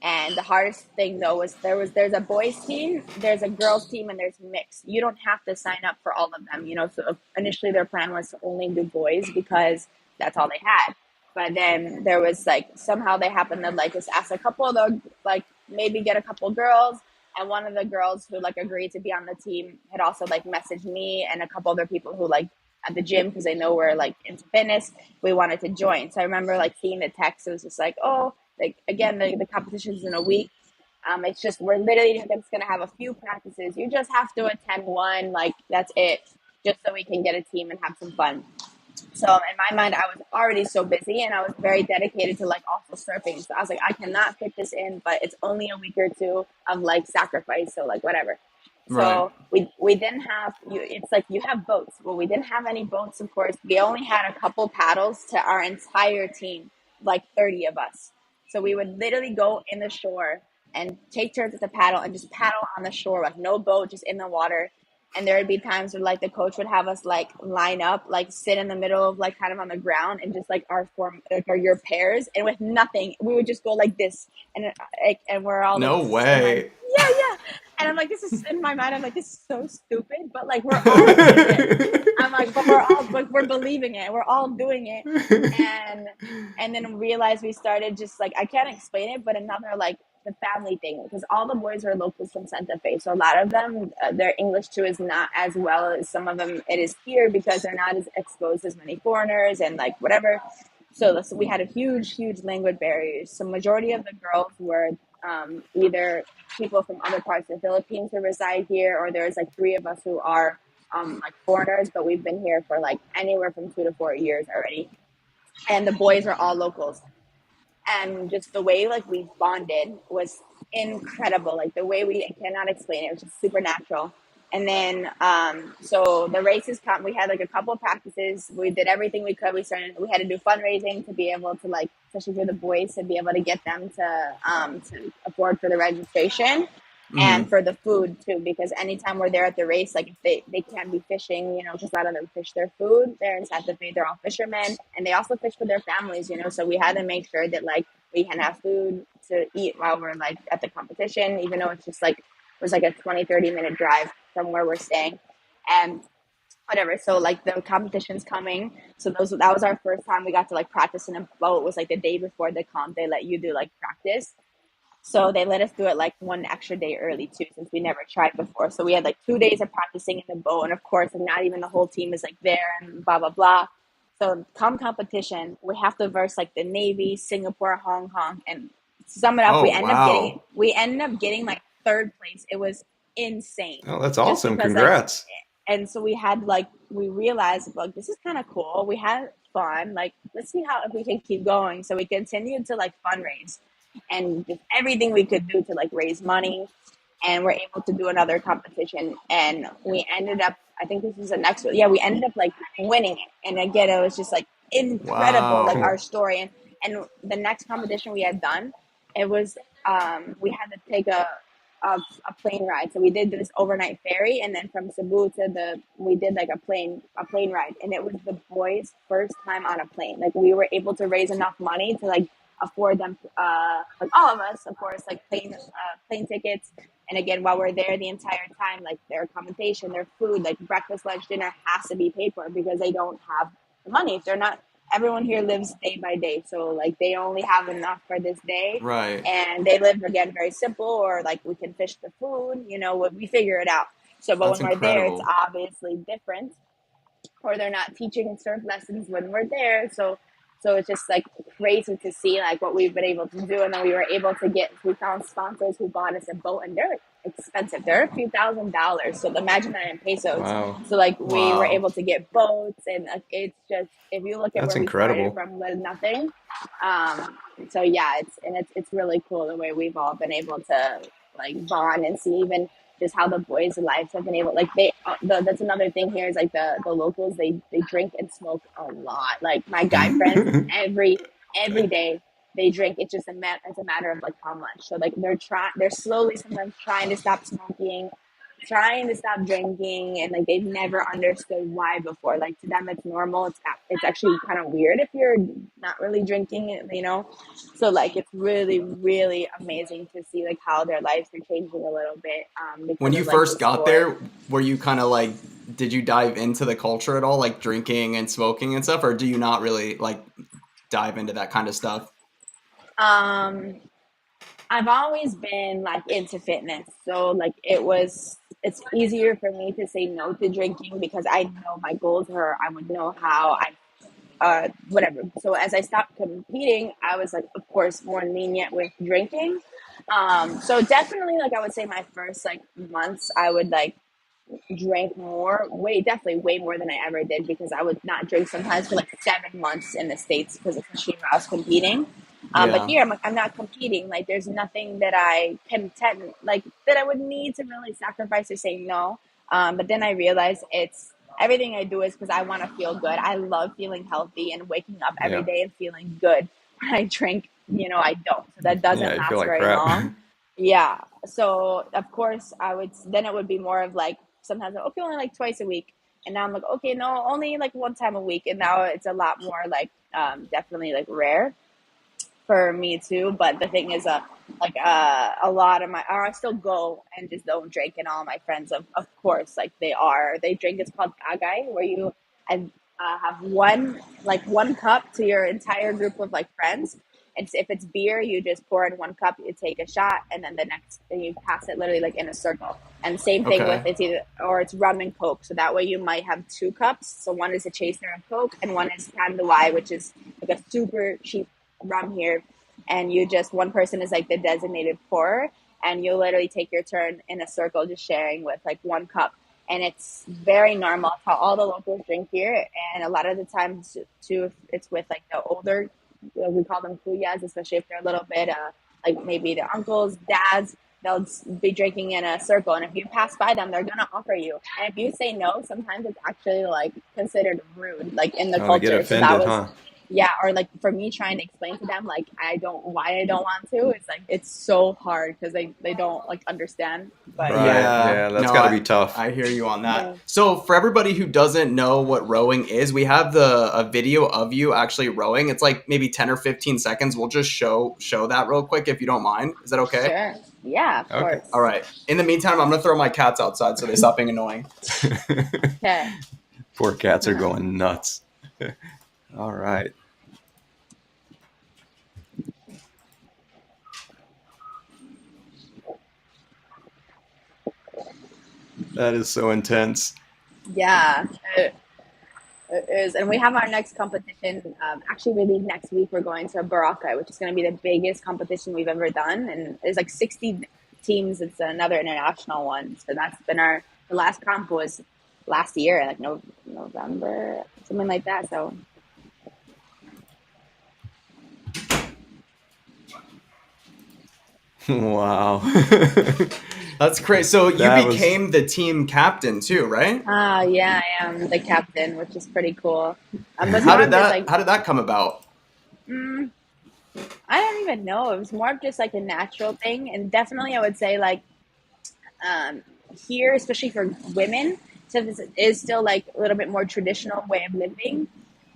And the hardest thing though was there's a boys team, there's a girls team, and there's mixed. You don't have to sign up for all of them, you know. So initially their plan was to only do boys because that's all they had. But then there was like somehow they happened to like just ask a couple of the like maybe get a couple girls, and one of the girls who like agreed to be on the team had also like messaged me and a couple other people who like at the gym, because they know we're like into fitness, we wanted to join. So I remember like seeing the text. It was just like, oh, like again, the competition's in a week. It's just we're literally just gonna have a few practices. You just have to attend one, like that's it, just so we can get a team and have some fun. So in my mind, I was already so busy and I was very dedicated to like also surfing. So I was like, I cannot fit this in, but it's only a week or two of like sacrifice. So like whatever. So we didn't have it's like you have boats. Well, we didn't have any boats, of course. We only had a couple paddles to our entire team, like 30 of us. So we would literally go in the shore and take turns at the paddle and just paddle on the shore, like no boat, just in the water. And there would be times where like the coach would have us like line up, like sit in the middle of like kind of on the ground and just like our form or your pairs, and with nothing, we would just go like this, and we're all
no
like,
way.
Yeah. And I'm like, this is in my mind. I'm like, this is so stupid, but like we're all doing it. I'm like, but we're believing it. We're all doing it, and then realized we started just like I can't explain it, but another like the family thing, because all the boys are locals from Santa Fe, so a lot of them their English too is not as well as some of them it is here, because they're not as exposed as many foreigners and like whatever. So we had a huge language barriers. So majority of the girls were either people from other parts of the Philippines who reside here, or there's like 3 of us who are like foreigners, but we've been here for like anywhere from 2 to 4 years already. And the boys are all locals. And just the way like we bonded was incredible. Like the way I cannot explain it. It was just supernatural. And then, so the races come, we had like a couple of practices. We did everything we could. We had to do fundraising to be able to like, especially for the boys, to be able to get them to afford for the registration. and for the food too, because anytime we're there at the race, like if they can't be fishing, you know, just let them fish their food. They're in Santa Fe, they're all fishermen, and they also fish for their families, you know, so we had to make sure that like we can have food to eat while we're like at the competition, even though it's just like, it was like a 20-30 minute drive from where we're staying. And whatever, so like the competition's coming, so that was our first time we got to like practice in a boat. It was like the day before the comp, they let you do like practice. So they let us do it like one extra day early too, since we never tried before. So we had like 2 days of practicing in the boat, and of course, like, not even the whole team is like there and blah blah blah. So come competition, we have to verse like the Navy, Singapore, Hong Kong, and to sum it up,
Oh, wow.
we ended up getting like third place. It was insane.
Oh, that's
Just
awesome.
because like,
Congrats.
and so we had like, we realized like this is kind of cool. We had fun. Like, let's see how if we can keep going. So we continued to like fundraise and just everything we could do to like raise money, and we're able to do another competition, and we ended up, I think this is the next one, yeah, we ended up like winning it. And again, it was just like incredible, like
Wow.
our story. And the next competition we had done, it was we had to take a plane ride. So we did this overnight ferry, and then from Cebu to we did like a plane ride, and it was the boys' first time on a plane. Like we were able to raise enough money to like afford them, like all of us, of course, like plane tickets. And again, while we're there the entire time, like their accommodation, their food, like breakfast, lunch, dinner has to be paid for because they don't have the money. If they're not, everyone here lives day by day, so like they only have enough for this day,
Right.
and they live again very simple, or like we can fish the food, you know, we figure it out. So, but
That's
when we're there, it's
incredible.
obviously different, or they're not teaching surf lessons when we're there. So it's just like crazy to see like what we've been able to do. And then we were able to we found sponsors who bought us a boat, and they're expensive. They're a few $1,000s. So imagine that in pesos.
Wow.
So like we were
Wow.
able to get boats, and it's just, if you look at
That's
where we started
incredible.
from with nothing. So yeah, it's really cool the way we've all been able to like bond and see even just how the boys' lives have been able, like that's another thing here is like the locals, they drink and smoke a lot. Like my guy friends, every day they drink. It's just it's a matter of like how much. So like they're slowly sometimes trying to stop smoking, trying to stop drinking, and like they've never understood why before. Like to them it's normal. It's actually kind of weird if you're not really drinking, you know. So like it's really really amazing to see like how their lives are changing a little bit,
When
because
you
of like the
first got
sport.
there, were you kind of like, did you dive into the culture at all, like drinking and smoking and stuff, or do you not really like dive into that kind of stuff?
um I've always been like into fitness, so like it's easier for me to say no to drinking because I know my goals are, I would know how I whatever. So as I stopped competing, I was like, of course, more lenient with drinking. So definitely, like I would say, my first like months, I would like drink more, definitely way more than I ever did, because I would not drink sometimes for like 7 months in the States, because especially when I was competing. But
Yeah.
here I'm not competing. Like there's nothing that I can like that I would need to really sacrifice or say no. But then I realized it's everything I do is because I want to feel good. I love feeling healthy and waking up every
Yeah.
day and feeling good. When I drink, I don't. So that
Yeah.
doesn't
You feel
last
like
very
crap.
long. Yeah. So of course then it would be more of like, sometimes like, okay, only like twice a week. And now I'm like, okay, no, only like one time a week. And now it's a lot more like, definitely like rare for me too. But the thing is, a lot of I still go and just don't drink. And all my friends, of course, like they drink. It's called kagay, where you and have one cup to your entire group of like friends. And if it's beer, you just pour in one cup, you take a shot, and then the next, then you pass it literally like in a circle. And same thing with,
Okay.
it's either, or it's rum and coke. So that way you might have two cups. So one is a chaser of coke, and one is Candy, which is like a super cheap rum here. And one person is like the designated pourer, and you literally take your turn in a circle, just sharing with like one cup. And it's very normal. It's how all the locals drink here. And a lot of the times too, it's with like the older, we call them kuyas, especially if they're a little bit like maybe their uncles, dads. They'll be drinking in a circle, and if you pass by them, they're gonna offer you. And if you say no, sometimes it's actually like considered rude, like in the
Oh, they get
culture. So that
offended,
was,
huh?
yeah, or like for me trying to explain to them like why I don't want to, it's like it's so hard because they don't like understand. But
Right. Yeah, that's
no,
gotta be tough.
I hear you on that.
Yeah.
So for everybody who doesn't know what rowing is, we have a video of you actually rowing. It's like maybe 10 or 15 seconds. We'll just show that real quick if you don't mind. Is that okay?
Sure. Yeah, of course.
All right. In the meantime, I'm gonna throw my cats outside so they stop being annoying.
Okay.
Poor cats are going nuts. All right. That is so intense.
Yeah, it is. And we have our next competition. Actually, we leave next week. We're going to Baraka, which is going to be the biggest competition we've ever done. And there's like 60 teams. It's another international one. So that's been the last comp was last year, like November, something like that. So.
Wow.
That's crazy. So you became the team captain too, right?
Yeah, I am the captain, which is pretty cool.
How did that come about?
I don't even know. It was more of just like a natural thing, and definitely I would say like here, especially for women, since it is still like a little bit more traditional way of living.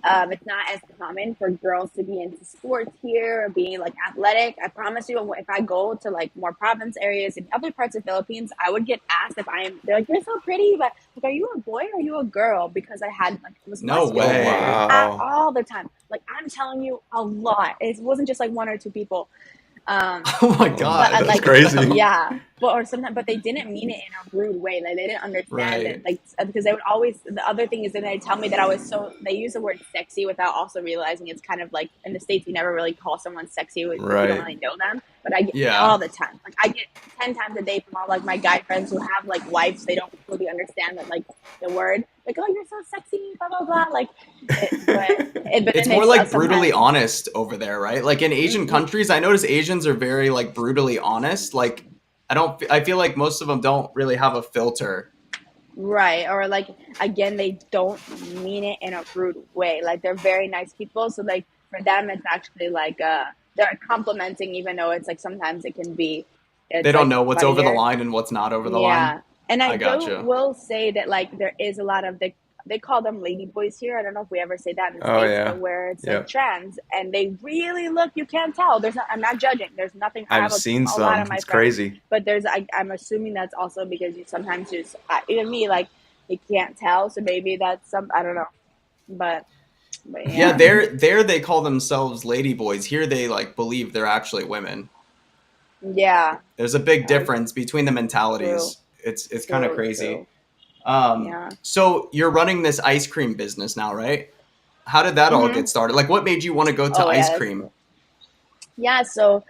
It's not as common for girls to be into sports here or being like athletic. I promise you, if I go to like more province areas in other parts of Philippines, I would get asked if they're like, you're so pretty, but like, are you a boy or are you a girl? Because I had like, it was
no way.
Wow.
all the time. Like I'm telling you a lot. It wasn't just like one or two people.
Oh my god,
that's
like,
crazy.
Yeah, but they didn't mean it in a rude way. Like they didn't understand it. Like because they would always. The other thing is that they tell me that I was so. They use the word sexy without also realizing it's kind of like in the States you never really call someone sexy if you don't really know them. But I get it all the time. Like I get 10 times a day from all like my guy friends who have like wives. They don't really understand that like the word. Like, oh, you're so sexy, blah blah blah. Like, but
it's more like brutally honest over there, right? Like in Asian countries, I notice Asians are very like brutally honest. Like, I feel like most of them don't really have a filter.
Right. Or like, again, they don't mean it in a rude way. Like they're very nice people. So like for them, it's actually like, they're complimenting, even though it's like, sometimes it can be,
they don't know what's over the line and what's not over the line.
And I will say that like, there is a lot of they call them lady boys here. I don't know if we ever say that in the States, but where it's like trans, and they really look. You can't tell. I'm not judging. There's nothing.
I've seen some. Lot of my friends, crazy.
But I'm assuming that's also because you sometimes just even me like you can't tell. So maybe that's I don't know. But
yeah, there they call themselves lady boys. Here they like believe they're actually women.
Yeah.
There's a big difference between the mentalities. True. It's kind of crazy. True. So you're running this ice cream business now, right? How did that all get started? Like, what made you want to go to ice cream?
Cool. Yeah, so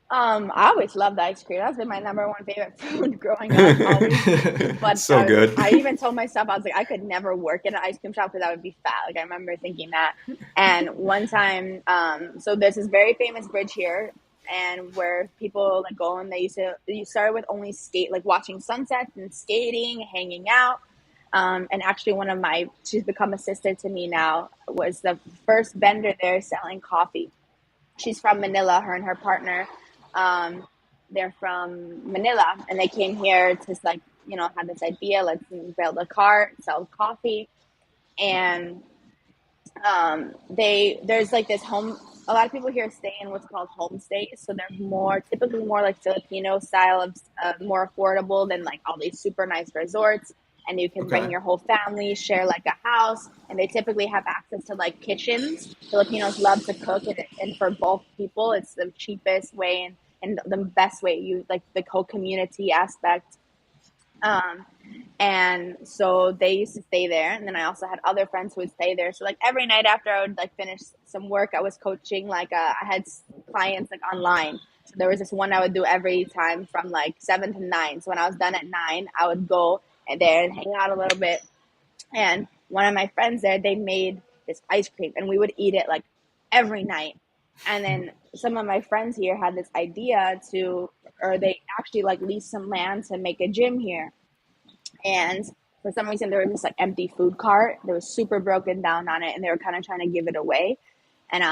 I always loved ice cream. That's been my number one favorite food growing up. Always. But
so good.
I even told myself, I was like, I could never work in an ice cream shop because I would be fat. Like I remember thinking that. And one time, so there's this very famous bridge here. And where people like go and you started with only like watching sunsets and skating, hanging out. And actually she's become a sister to me now, was the first vendor there selling coffee. She's from Manila, her and her partner. They're from Manila and they came here to like, had this idea, let's build a cart, sell coffee. And there's like this a lot of people here stay in what's called homestays. So they're typically more like Filipino style of more affordable than like all these super nice resorts. And you can bring your whole family, share like a house. And they typically have access to like kitchens. Filipinos love to cook. And for both people, it's the cheapest way and the best way. You like the whole community aspect. And so they used to stay there. And then I also had other friends who would stay there. So like every night after I would like finish some work, I was coaching, like I had clients like online. So there was this one I would do every time from like 7 to 9. So when I was done at 9, I would go there and hang out a little bit. And one of my friends there, they made this ice cream and we would eat it like every night. And then some of my friends here had this idea they actually like leased some land to make a gym here. And for some reason, there was this like empty food cart that was super broken down on it, and they were kind of trying to give it away. And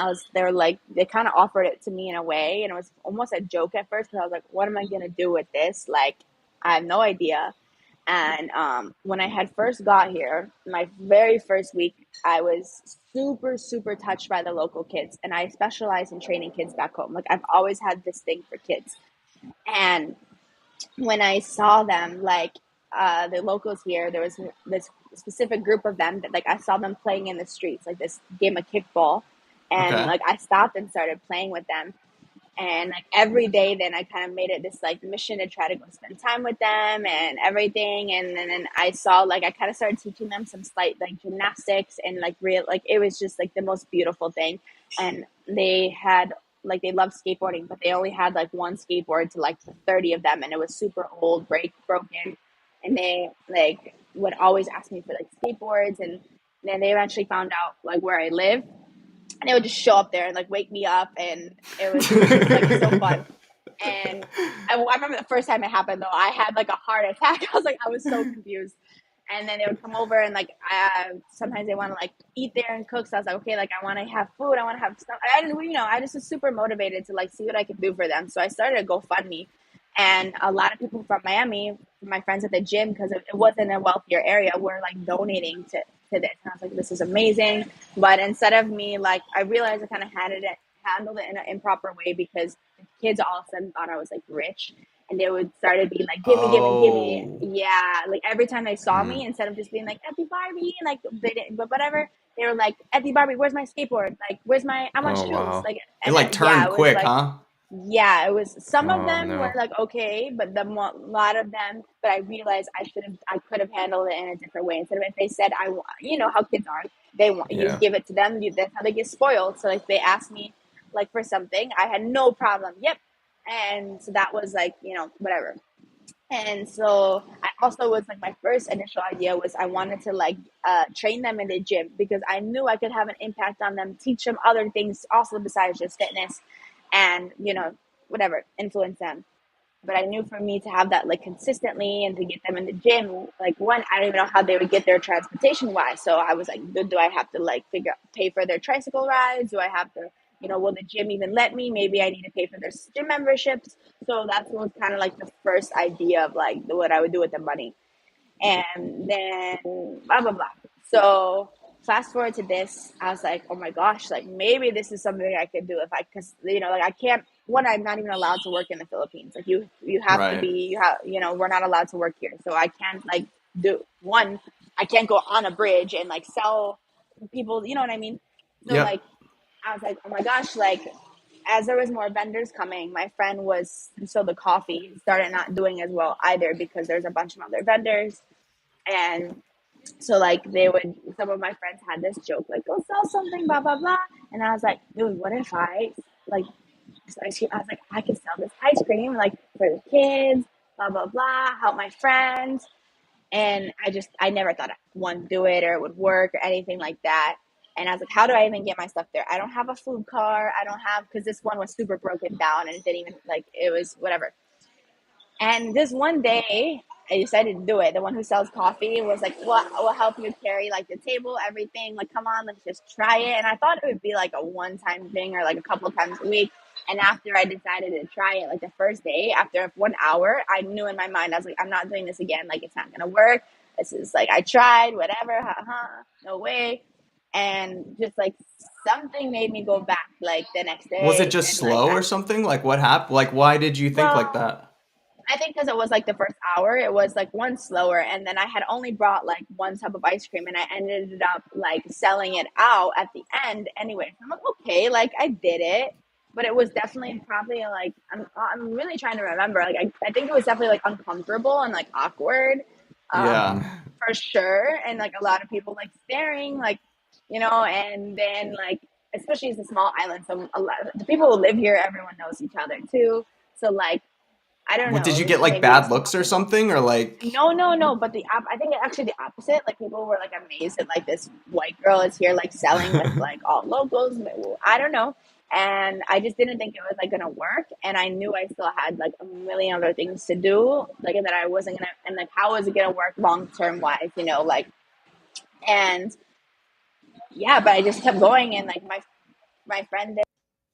they kind of offered it to me in a way, and it was almost a joke at first because I was like, what am I gonna do with this? Like, I have no idea. And when I had first got here, my very first week, I was super, super touched by the local kids. And I specialize in training kids back home. Like, I've always had this thing for kids. And when I saw them, like the locals here, there was this specific group of them that, like, I saw them playing in the streets, like this game of kickball. And like, I stopped and started playing with them. And like every day, then I kind of made it this like mission to try to go spend time with them and everything. And then I saw, like, I kind of started teaching them some slight like gymnastics and like real, like it was just like the most beautiful thing. And they had like, they loved skateboarding, but they only had like one skateboard to like 30 of them. And it was super old, broken. And they like would always ask me for like skateboards. And then they eventually found out like where I live. And they would just show up there and like wake me up, and it was just like so fun. And I remember the first time it happened though, I had like a heart attack. I was so confused. And then they would come over and like sometimes they want to like eat there and cook. So I was like, okay, like I want to have food, I want to have stuff. I just was super motivated to like see what I could do for them. So I started a GoFundMe, and a lot of people from Miami, my friends at the gym, because it wasn't a wealthier area, were like donating to this. And I was like, this is amazing. But instead of me, like, I realized I kind of handled it in an improper way, because the kids all of a sudden thought I was like rich, and they would start to be like, give me. Yeah. Like every time they saw me, instead of just being like, Effie Barbie, and like, they didn't, but whatever, they were like, Effie Barbie, where's my skateboard? Like, I want shoes.
Wow.
Like,
It like turned quick,
like,
huh?
yeah, it was. Some of
Oh,
them
no.
were like okay, but a lot of them. But I realized I could have handled it in a different way. Instead of, if they said I want, how kids are, they want, you give it to them. That's how they get spoiled. So like, they asked me like for something, I had no problem. Yep, and so that was like whatever. And so I also was like, my first initial idea was I wanted to like train them in the gym, because I knew I could have an impact on them, teach them other things also besides just fitness, and whatever, influence them. But I knew for me to have that like consistently and to get them in the gym, like, one, I don't even know how they would get there transportation wise. So I was like, do I have to like pay for their tricycle rides? Do I have to, will the gym even let me? Maybe I need to pay for their gym memberships. So that was kind of like the first idea of like what I would do with the money. And then blah, blah, blah. So fast forward to this, I was like, oh my gosh, like maybe this is something I could do because like I can't. One, I'm not even allowed to work in the Philippines. Like you have to be, we're not allowed to work here. So I can't like I can't go on a bridge and like sell people, you know what I mean? So like, I was like, oh my gosh, like as there was more vendors coming, my friend so the coffee started not doing as well either, because there's a bunch of other vendors. And so like some of my friends had this joke, like, go sell something, blah, blah, blah. And I was like, dude, what if I like this ice cream? I was like, I could sell this ice cream like for the kids, blah, blah, blah, help my friends. And I never thought I'd do it or it would work or anything like that. And I was like, how do I even get my stuff there? I don't have a food car. Because this one was super broken down and it didn't even, like, it was whatever. And this one day, I decided to do it. The one who sells coffee was like, well, we'll help you carry like the table, everything. Like, come on, let's just try it. And I thought it would be like a one-time thing or like a couple of times a week. And after I decided to try it, like the first day, after 1 hour, I knew in my mind, I was like, I'm not doing this again. Like, it's not going to work. This is like, I tried, whatever, no way. And just like something made me go back like the next day.
Was it just slow or something? Like, what happened? Like, why did you think like that?
I think because it was like the first hour, it was like one slower. And then I had only brought like one tub of ice cream and I ended up like selling it out at the end anyway. So I'm like, okay, like I did it. But it was definitely probably like, I'm really trying to remember. Like, I think it was definitely like uncomfortable and like awkward. For sure. And like a lot of people like staring, like, and then like, especially it's a small island. So a lot of the people who live here, everyone knows each other too. So like, I don't know.
Did you get like bad looks or something, or like?
No. But I think actually the opposite. Like people were like amazed that like this white girl is here like selling with like all locals. I don't know. And I just didn't think it was like gonna work. And I knew I still had like a million other things to do. Like, and that I wasn't gonna. And like, how was it gonna work long term wise? Like, and yeah. But I just kept going, and like my friend did.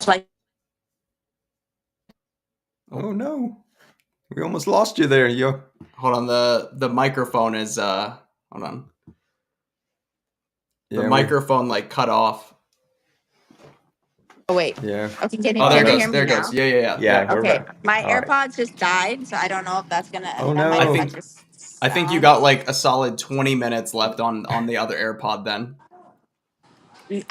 Like,
Oh no, we almost lost you there, yo.
Hold on, the microphone is hold on. The
Yeah,
microphone like cut off.
oh wait.
Yeah.
Okay, can
Oh, there it
you
goes.
hear me
There it
now?
goes. Yeah.
Yeah, we're
Okay,
back.
my
All right.
AirPods just died, so I don't know if that's gonna.
Oh,
that might
no.
affect your
I think you
sound.
got like a solid 20 minutes left on the other AirPod then.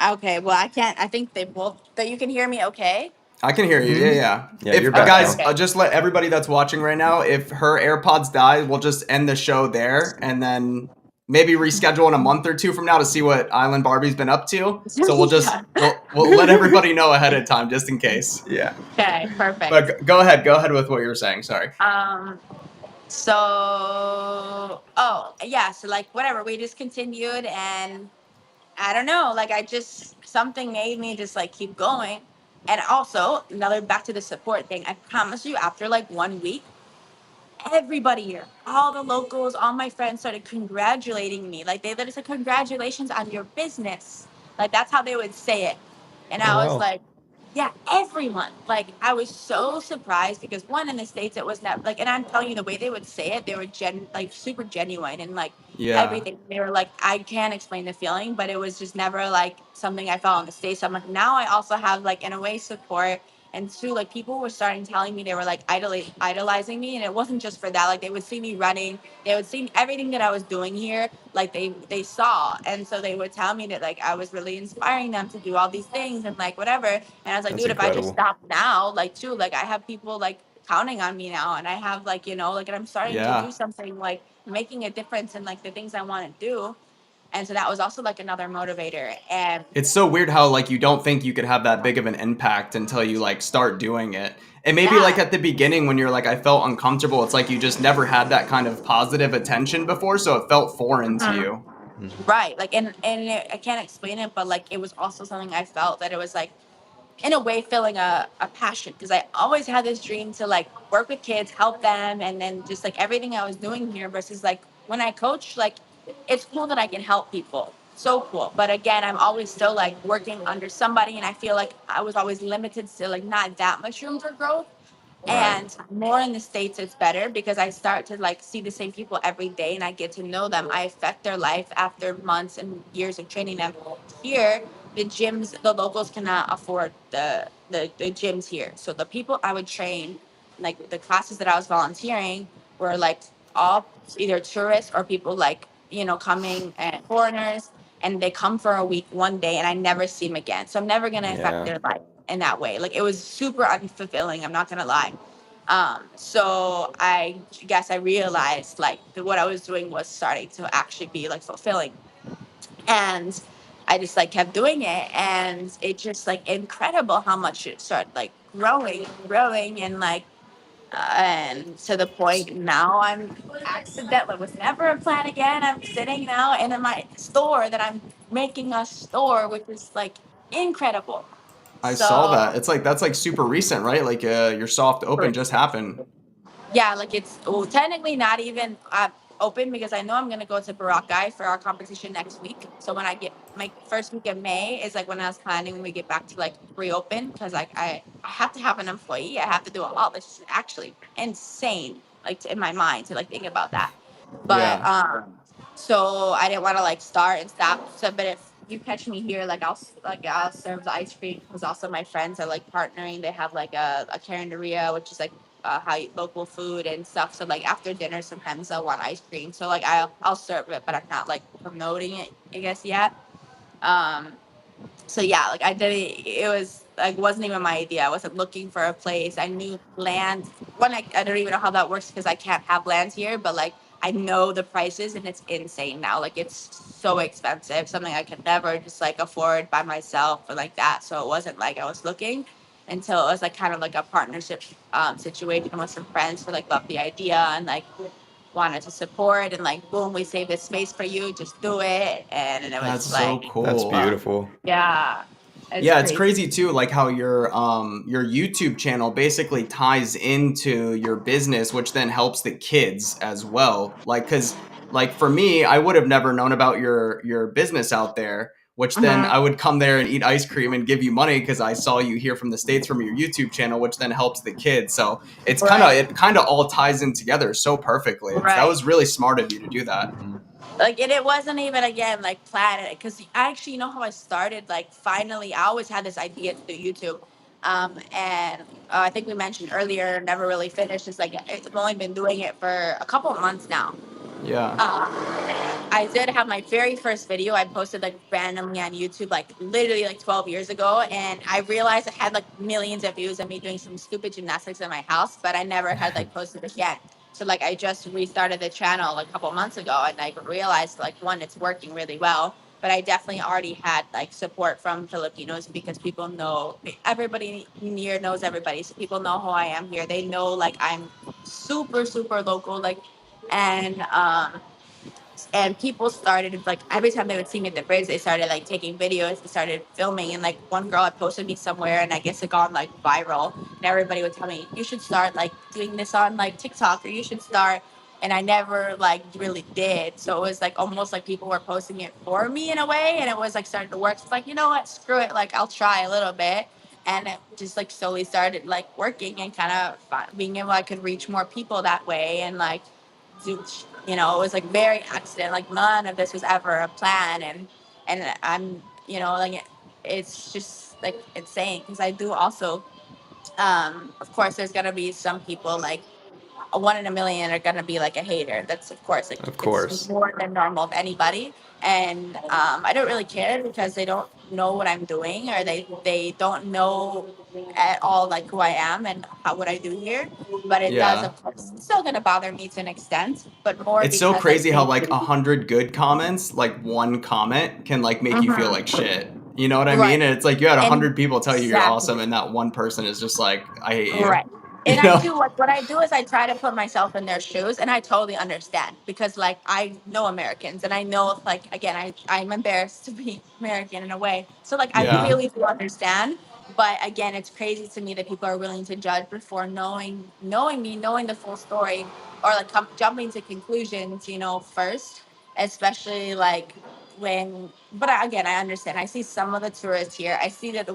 Okay, well I can't. I think they both. That you can hear me. Okay.
I can hear you. Yeah.
Yeah,
If
you're back
guys,
now.
just let everybody that's watching right now, if her AirPods die, we'll just end the show there and then maybe reschedule in a month or two from now to see what Island Barbie's been up to. So we'll just we'll let everybody know ahead of time just in case.
Yeah.
Okay, perfect.
But go ahead with what you were saying. Sorry.
So, oh yeah, so like whatever, we just continued, and I don't know, like I just something made me just like keep going. And also another back to the support thing. I promise you, after like 1 week, everybody here, all the locals, all my friends started congratulating me. Like they literally said, "Congratulations on your business." Like that's how they would say it. And
Oh,
I was
wow.
like, yeah, everyone. Like I was so surprised because one in the States it was not like, and I'm telling you the way they would say it, they were like super genuine and like
Yeah.
everything. They were like, I can't explain the feeling, but it was just never like something I felt in the States. So I'm like, now I also have like in a way support. And two, like people were starting telling me they were like idolizing me, and it wasn't just for that. Like they would see me running, they would see everything that I was doing here. Like they saw, and so they would tell me that like I was really inspiring them to do all these things and like whatever. And I was like,
That's
dude, if I just
incredible.
stop now, like too, like I have people like counting on me now, and I have like like, and I'm starting to
Yeah.
do something like making a difference in like the things I want to do. And so that was also like another motivator. And
It's so weird how like you don't think you could have that big of an impact until you like start doing it. And maybe like
yeah.
at the beginning when you're like I felt uncomfortable, it's like you just never had that kind of positive attention before, so it felt foreign to you.
Right. Like, I can't explain it, but like, it was also something I felt that it was like, in a way, feeling a passion because I always had this dream to like work with kids, help them, and then just like everything I was doing here versus like when I coach, like it's cool that I can help people. So cool. But again, I'm always still like working under somebody, and I feel like I was always limited to like not that much room for growth.
Right.
And more in the States, it's better because I start to like see the same people every day and I get to know them. I affect their life after months and years of training them. Here, the gyms, the locals cannot afford the gyms here. So the people I would train, like the classes that I was volunteering, were like all either tourists or people like, coming and foreigners, and they come for a week, 1 day, and I never see them again. So I'm never going to affect
Yeah.
their life in that way. Like it was super unfulfilling. I'm not gonna lie. So I guess I realized like that what I was doing was starting to actually be like fulfilling, and I just like kept doing it, and it just like incredible how much it started like growing, and like. And to the point now, I'm accidentally was never a plan again. I'm sitting now in my store that I'm making a store, which is like incredible.
I saw
So
that. It's like that's like super recent, right? Like your soft open just happened.
yeah, like it's technically not even open because I know I'm gonna go to Boracay for our competition next week. So when I get my first week of May is like when I was planning when we get back to like reopen because like I have to have an employee. I have to do all this is actually insane like in my mind to like think about that. But
Yeah.
so I didn't want to like start and stop. So but if you catch me here, like I'll serve the ice cream because also my friends are like partnering. They have like a carinderia, which is like local food and stuff. So like after dinner, sometimes I'll want ice cream. So like I'll serve it, but I'm not like promoting it, I guess yet. Um, so yeah, like I did it. It was like wasn't even my idea. I wasn't looking for a place. I knew land. One, I don't even know how that works because I can't have land here. But like I know the prices and it's insane now. Like it's so expensive. Something I could never just like afford by myself or like that. So it wasn't like I was looking until it was like kind of like a partnership situation with some friends who like loved the idea and like wanted to support and like boom, we save this space for you. Just do it. And it
That's
was
so
like
That's
cool.
beautiful.
yeah,
Yeah, it's crazy too, like how your YouTube channel basically ties into your business, which then helps the kids as well. Like, cause like for me, I would have never known about your business out there which then I would come there and eat ice cream and give you money because I saw you here from the States from your YouTube channel, which then helps the kids. So it's it kind of all ties in together so perfectly. That was really smart of you to do that.
Like, and it wasn't even, again, like, planned, because I actually, you know how I started, like, finally, I always had this idea to do YouTube. And I think we mentioned earlier, never really finished. It's like, I've only been doing it for a couple of months now.
Yeah.
I did have my very first video I posted, like, randomly on YouTube, like, literally, like, 12 years ago. And I realized I had, like, millions of views of me doing some stupid gymnastics in my house, but I never had, like, posted it yet. So, like, I just restarted the channel like, a couple months ago, and I realized, like, one, it's working really well. But I definitely already had, like, support from Filipinos, because people know, everybody here knows everybody. So people know who I am here. They know, like, I'm super, super local. Like, and people started, like, every time they would see me at the bridge, they started, like, taking videos, they started filming. And, like, one girl had posted me somewhere, and I guess it gone, like, viral, and everybody would tell me, you should start, like, doing this on, like, TikTok, or you should start. And I never, like, really did. So it was, like, almost like people were posting it for me in a way, and it was, like, starting to work. So it's like, you know what, screw it, like, I'll try a little bit. And it just, like, slowly started, like, working, and kind of being able, I could reach more people that way. And, like, you know, it was, like, very accident. Like, none of this was ever a plan. And I'm, you know, like, it's just, like, insane, because I do also, of course, there's gonna be some people, like, a one in a million are gonna be, like, a hater. That's, of course, like,
Of
it's
course.
more than normal of anybody. And I don't really care, because they don't know what I'm doing, or they don't know at all, like, who I am and what I do here. But it does,
Yeah.
of course, it's still gonna bother me to an extent, but more
It's so
because I
crazy how
think,
like 100 good comments, like one comment can like make you feel like shit. You know what I mean?
right.
And it's like you had 100
And
people tell you you're awesome,
exactly.
and that one person is just like, I hate you.
Right.
You
And I
know?
do, like, what I do is I try to put myself in their shoes, and I totally understand, because, like, I know Americans, and I know, like, again, I'm embarrassed to be American in a way. So, like, I
Yeah.
really do understand. But again, it's crazy to me that people are willing to judge before knowing me, knowing the full story, or, like, jumping to conclusions, you know, first, especially, like, but again, I understand. I see some of the tourists here. I see that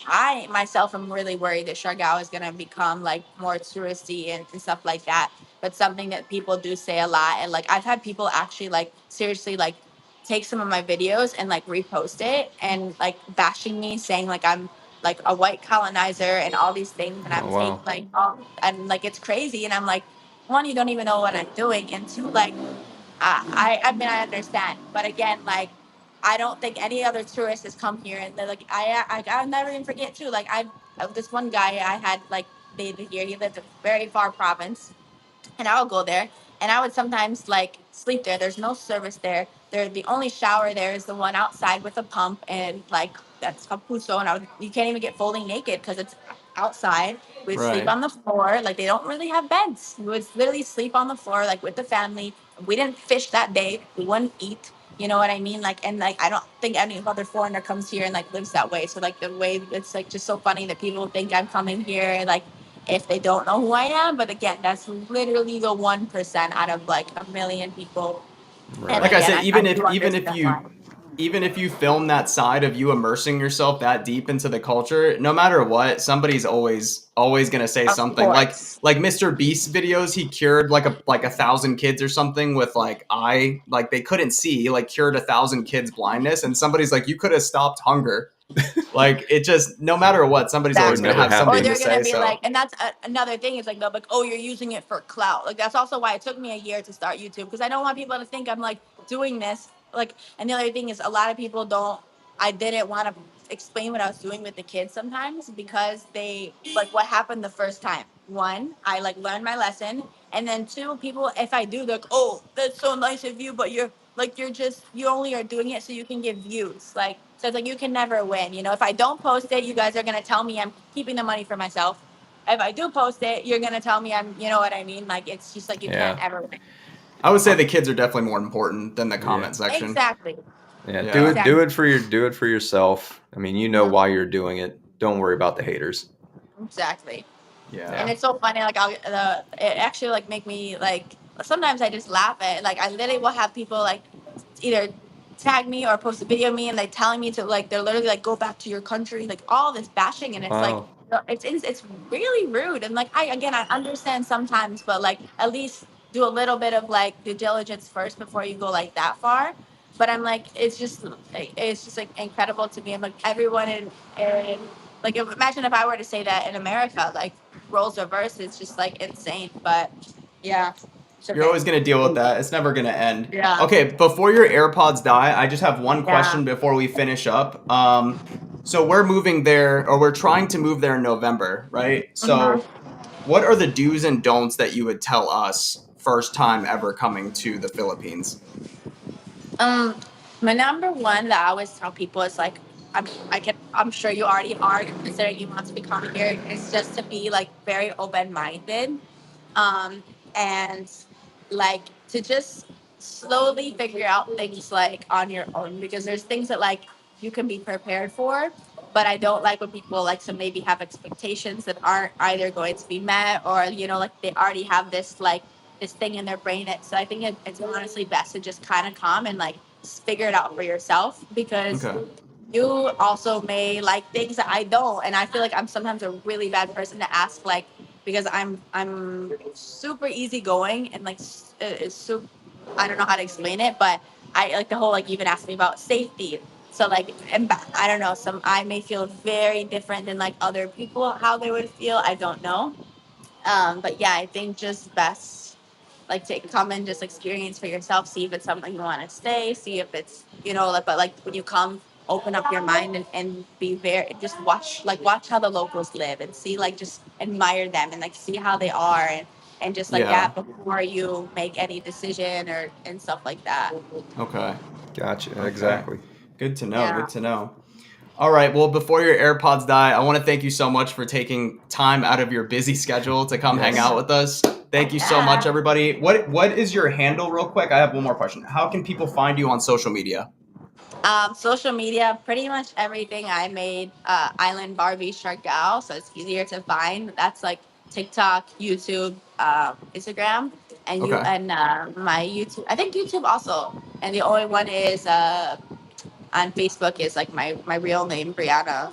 I myself am really worried that Siargao is going to become, like, more touristy and stuff like that. But something that people do say a lot, and, like, I've had people actually, like, seriously, like, take some of my videos and, like, repost it, and, like, bashing me, saying, like, I'm, like, a white colonizer and all these things, and
Oh
I'm fake,
wow.
like, and, like, it's crazy. And I'm like, one, you don't even know what I'm doing, and two, like, I mean, I understand, but again, like, I don't think any other tourist has come here, and they're like, I'll never even forget too. Like, this one guy I had, like, stayed here. He lived in a very far province, and I would go there, and I would sometimes, like, sleep there. There's no service there. The only shower there is the one outside with a pump, and, like, that's kapuso, and you can't even get fully naked because it's outside. We'd sleep
Right.
on the floor. Like, they don't really have beds. We would literally sleep on the floor, like, with the family. We didn't fish that day. We wouldn't eat. You know what I mean? Like, and, like, I don't think any other foreigner comes here and, like, lives that way. So, like, the way it's, like, just so funny that people think I'm coming here, like, if they don't know who I am. But again, that's literally the 1% out of, like, a million people. And
Like
Right.
I
again,
said,
I do understand why.
even if you film that side of you immersing yourself that deep into the culture, no matter what, somebody's always gonna say
Of
something.
course.
Like Mr. Beast videos, he cured like a thousand kids or something with like they couldn't see, like cured 1,000 kids blindness, and somebody's like, you could have stopped hunger. Like it just no matter what, somebody's
That
always
would
gonna
Exactly.
never
have
Or
something
happen.
to
they're gonna
say.
be like,
So
and that's another thing, is like, they'll be like, oh, you're using it for clout. Like, that's also why it took me a year to start YouTube, because I don't want people to think I'm, like, doing this. Like, and the other thing is, a lot of people don't. I didn't want to explain what I was doing with the kids sometimes, because they, like, what happened the first time. One, I, like, learned my lesson, and then two, people, if I do, they're like, oh, that's so nice of you, but you only are doing it so you can get views. Like, so it's like, you can never win. You know, if I don't post it, you guys are gonna tell me I'm keeping the money for myself. If I do post it, you're gonna tell me you know what I mean? Like, it's just like, you can't
Yeah.
ever win.
I would say
Uh,
the kids are definitely more important than the
yeah.
comment section.
Exactly.
Yeah.
Yeah.
Do
Exactly.
it for yourself. I mean, you know why you're doing it. Don't worry about the haters.
Exactly. And
Yeah.
Yeah.
it's so funny. Like, it actually, like, make me, like, sometimes I just laugh at it. Like, I literally will have people, like, either tag me or post a video of me, and like telling me to like, they're literally like, go back to your country, like all this bashing, and it's like,
Wow.
it's really rude. And like, I understand sometimes, but like at least do a little bit of like due diligence first before you go like that far. But I'm like, it's just like incredible to me. I'm like, everyone in like, imagine if I were to say that in America, like roles reversed, it's just like insane. But yeah, it's
You're
okay.
always going to deal with that. It's never going to end.
Yeah.
Okay, before your AirPods die, I just have one question
Yeah.
before we finish up. So we're moving there, or we're trying to move there in November, right? So what are the do's and don'ts that you would tell us first time ever coming to the Philippines?
Um, my number one that I always tell people is like, I'm sure you already are considering you want to be coming here, is just to be like very open minded, and like to just slowly figure out things like on your own, because there's things that like you can be prepared for, but I don't like when people like to maybe have expectations that aren't either going to be met, or like they already have this like this thing in their brain. So I think it's honestly best to just kind of come and like figure it out for yourself, because
Okay.
you also may like things that I don't, and I feel like I'm sometimes a really bad person to ask, like, because I'm super easygoing and like it's super, I don't know how to explain it, but I like the whole like even ask me about safety. So like, and I don't know, I may feel very different than like other people how they would feel. I don't know. But yeah, I think just best like to come and just experience for yourself, see if it's something you want to stay, see if it's like, but like when you come, open up your mind and be very, just watch how the locals live and see, like, just admire them and like see how they are, and just like
Yeah.
that before you make any decision or and stuff like that.
Okay.
Gotcha.
Okay.
Exactly.
Good to know.
Yeah.
Good to know. All right. Well, before your AirPods die, I want to thank you so much for taking time out of your busy schedule to come hang
Yes.
out with us. Thank you so much,
Yeah.
everybody. What is your handle, real quick? I have one more question. How can people find you on social media?
Social media, pretty much everything I made, Island Barbie Siargao, so it's easier to find. That's like TikTok, YouTube, Instagram, and
Okay.
my YouTube. I think YouTube also, and the only one is on Facebook is like my real name, Brianna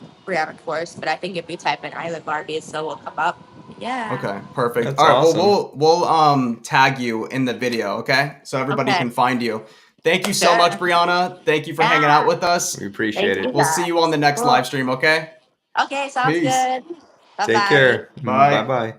Course. But I think if you type in Island Barbie, it still will come up. Yeah.
Okay. Perfect.
That's
All right.
awesome.
Well, we'll tag you in the video. Okay. So everybody
Okay.
can find you. Thank you so
Sure.
much, Brianna. Thank you for hanging out
Yeah.
with us.
We
Thank
appreciate
you
it.
We'll see you on the next
guys.
live stream. Okay.
Cool. Okay, sounds
Peace.
good. Bye
Take
bye.
care. Bye
Bye.
bye.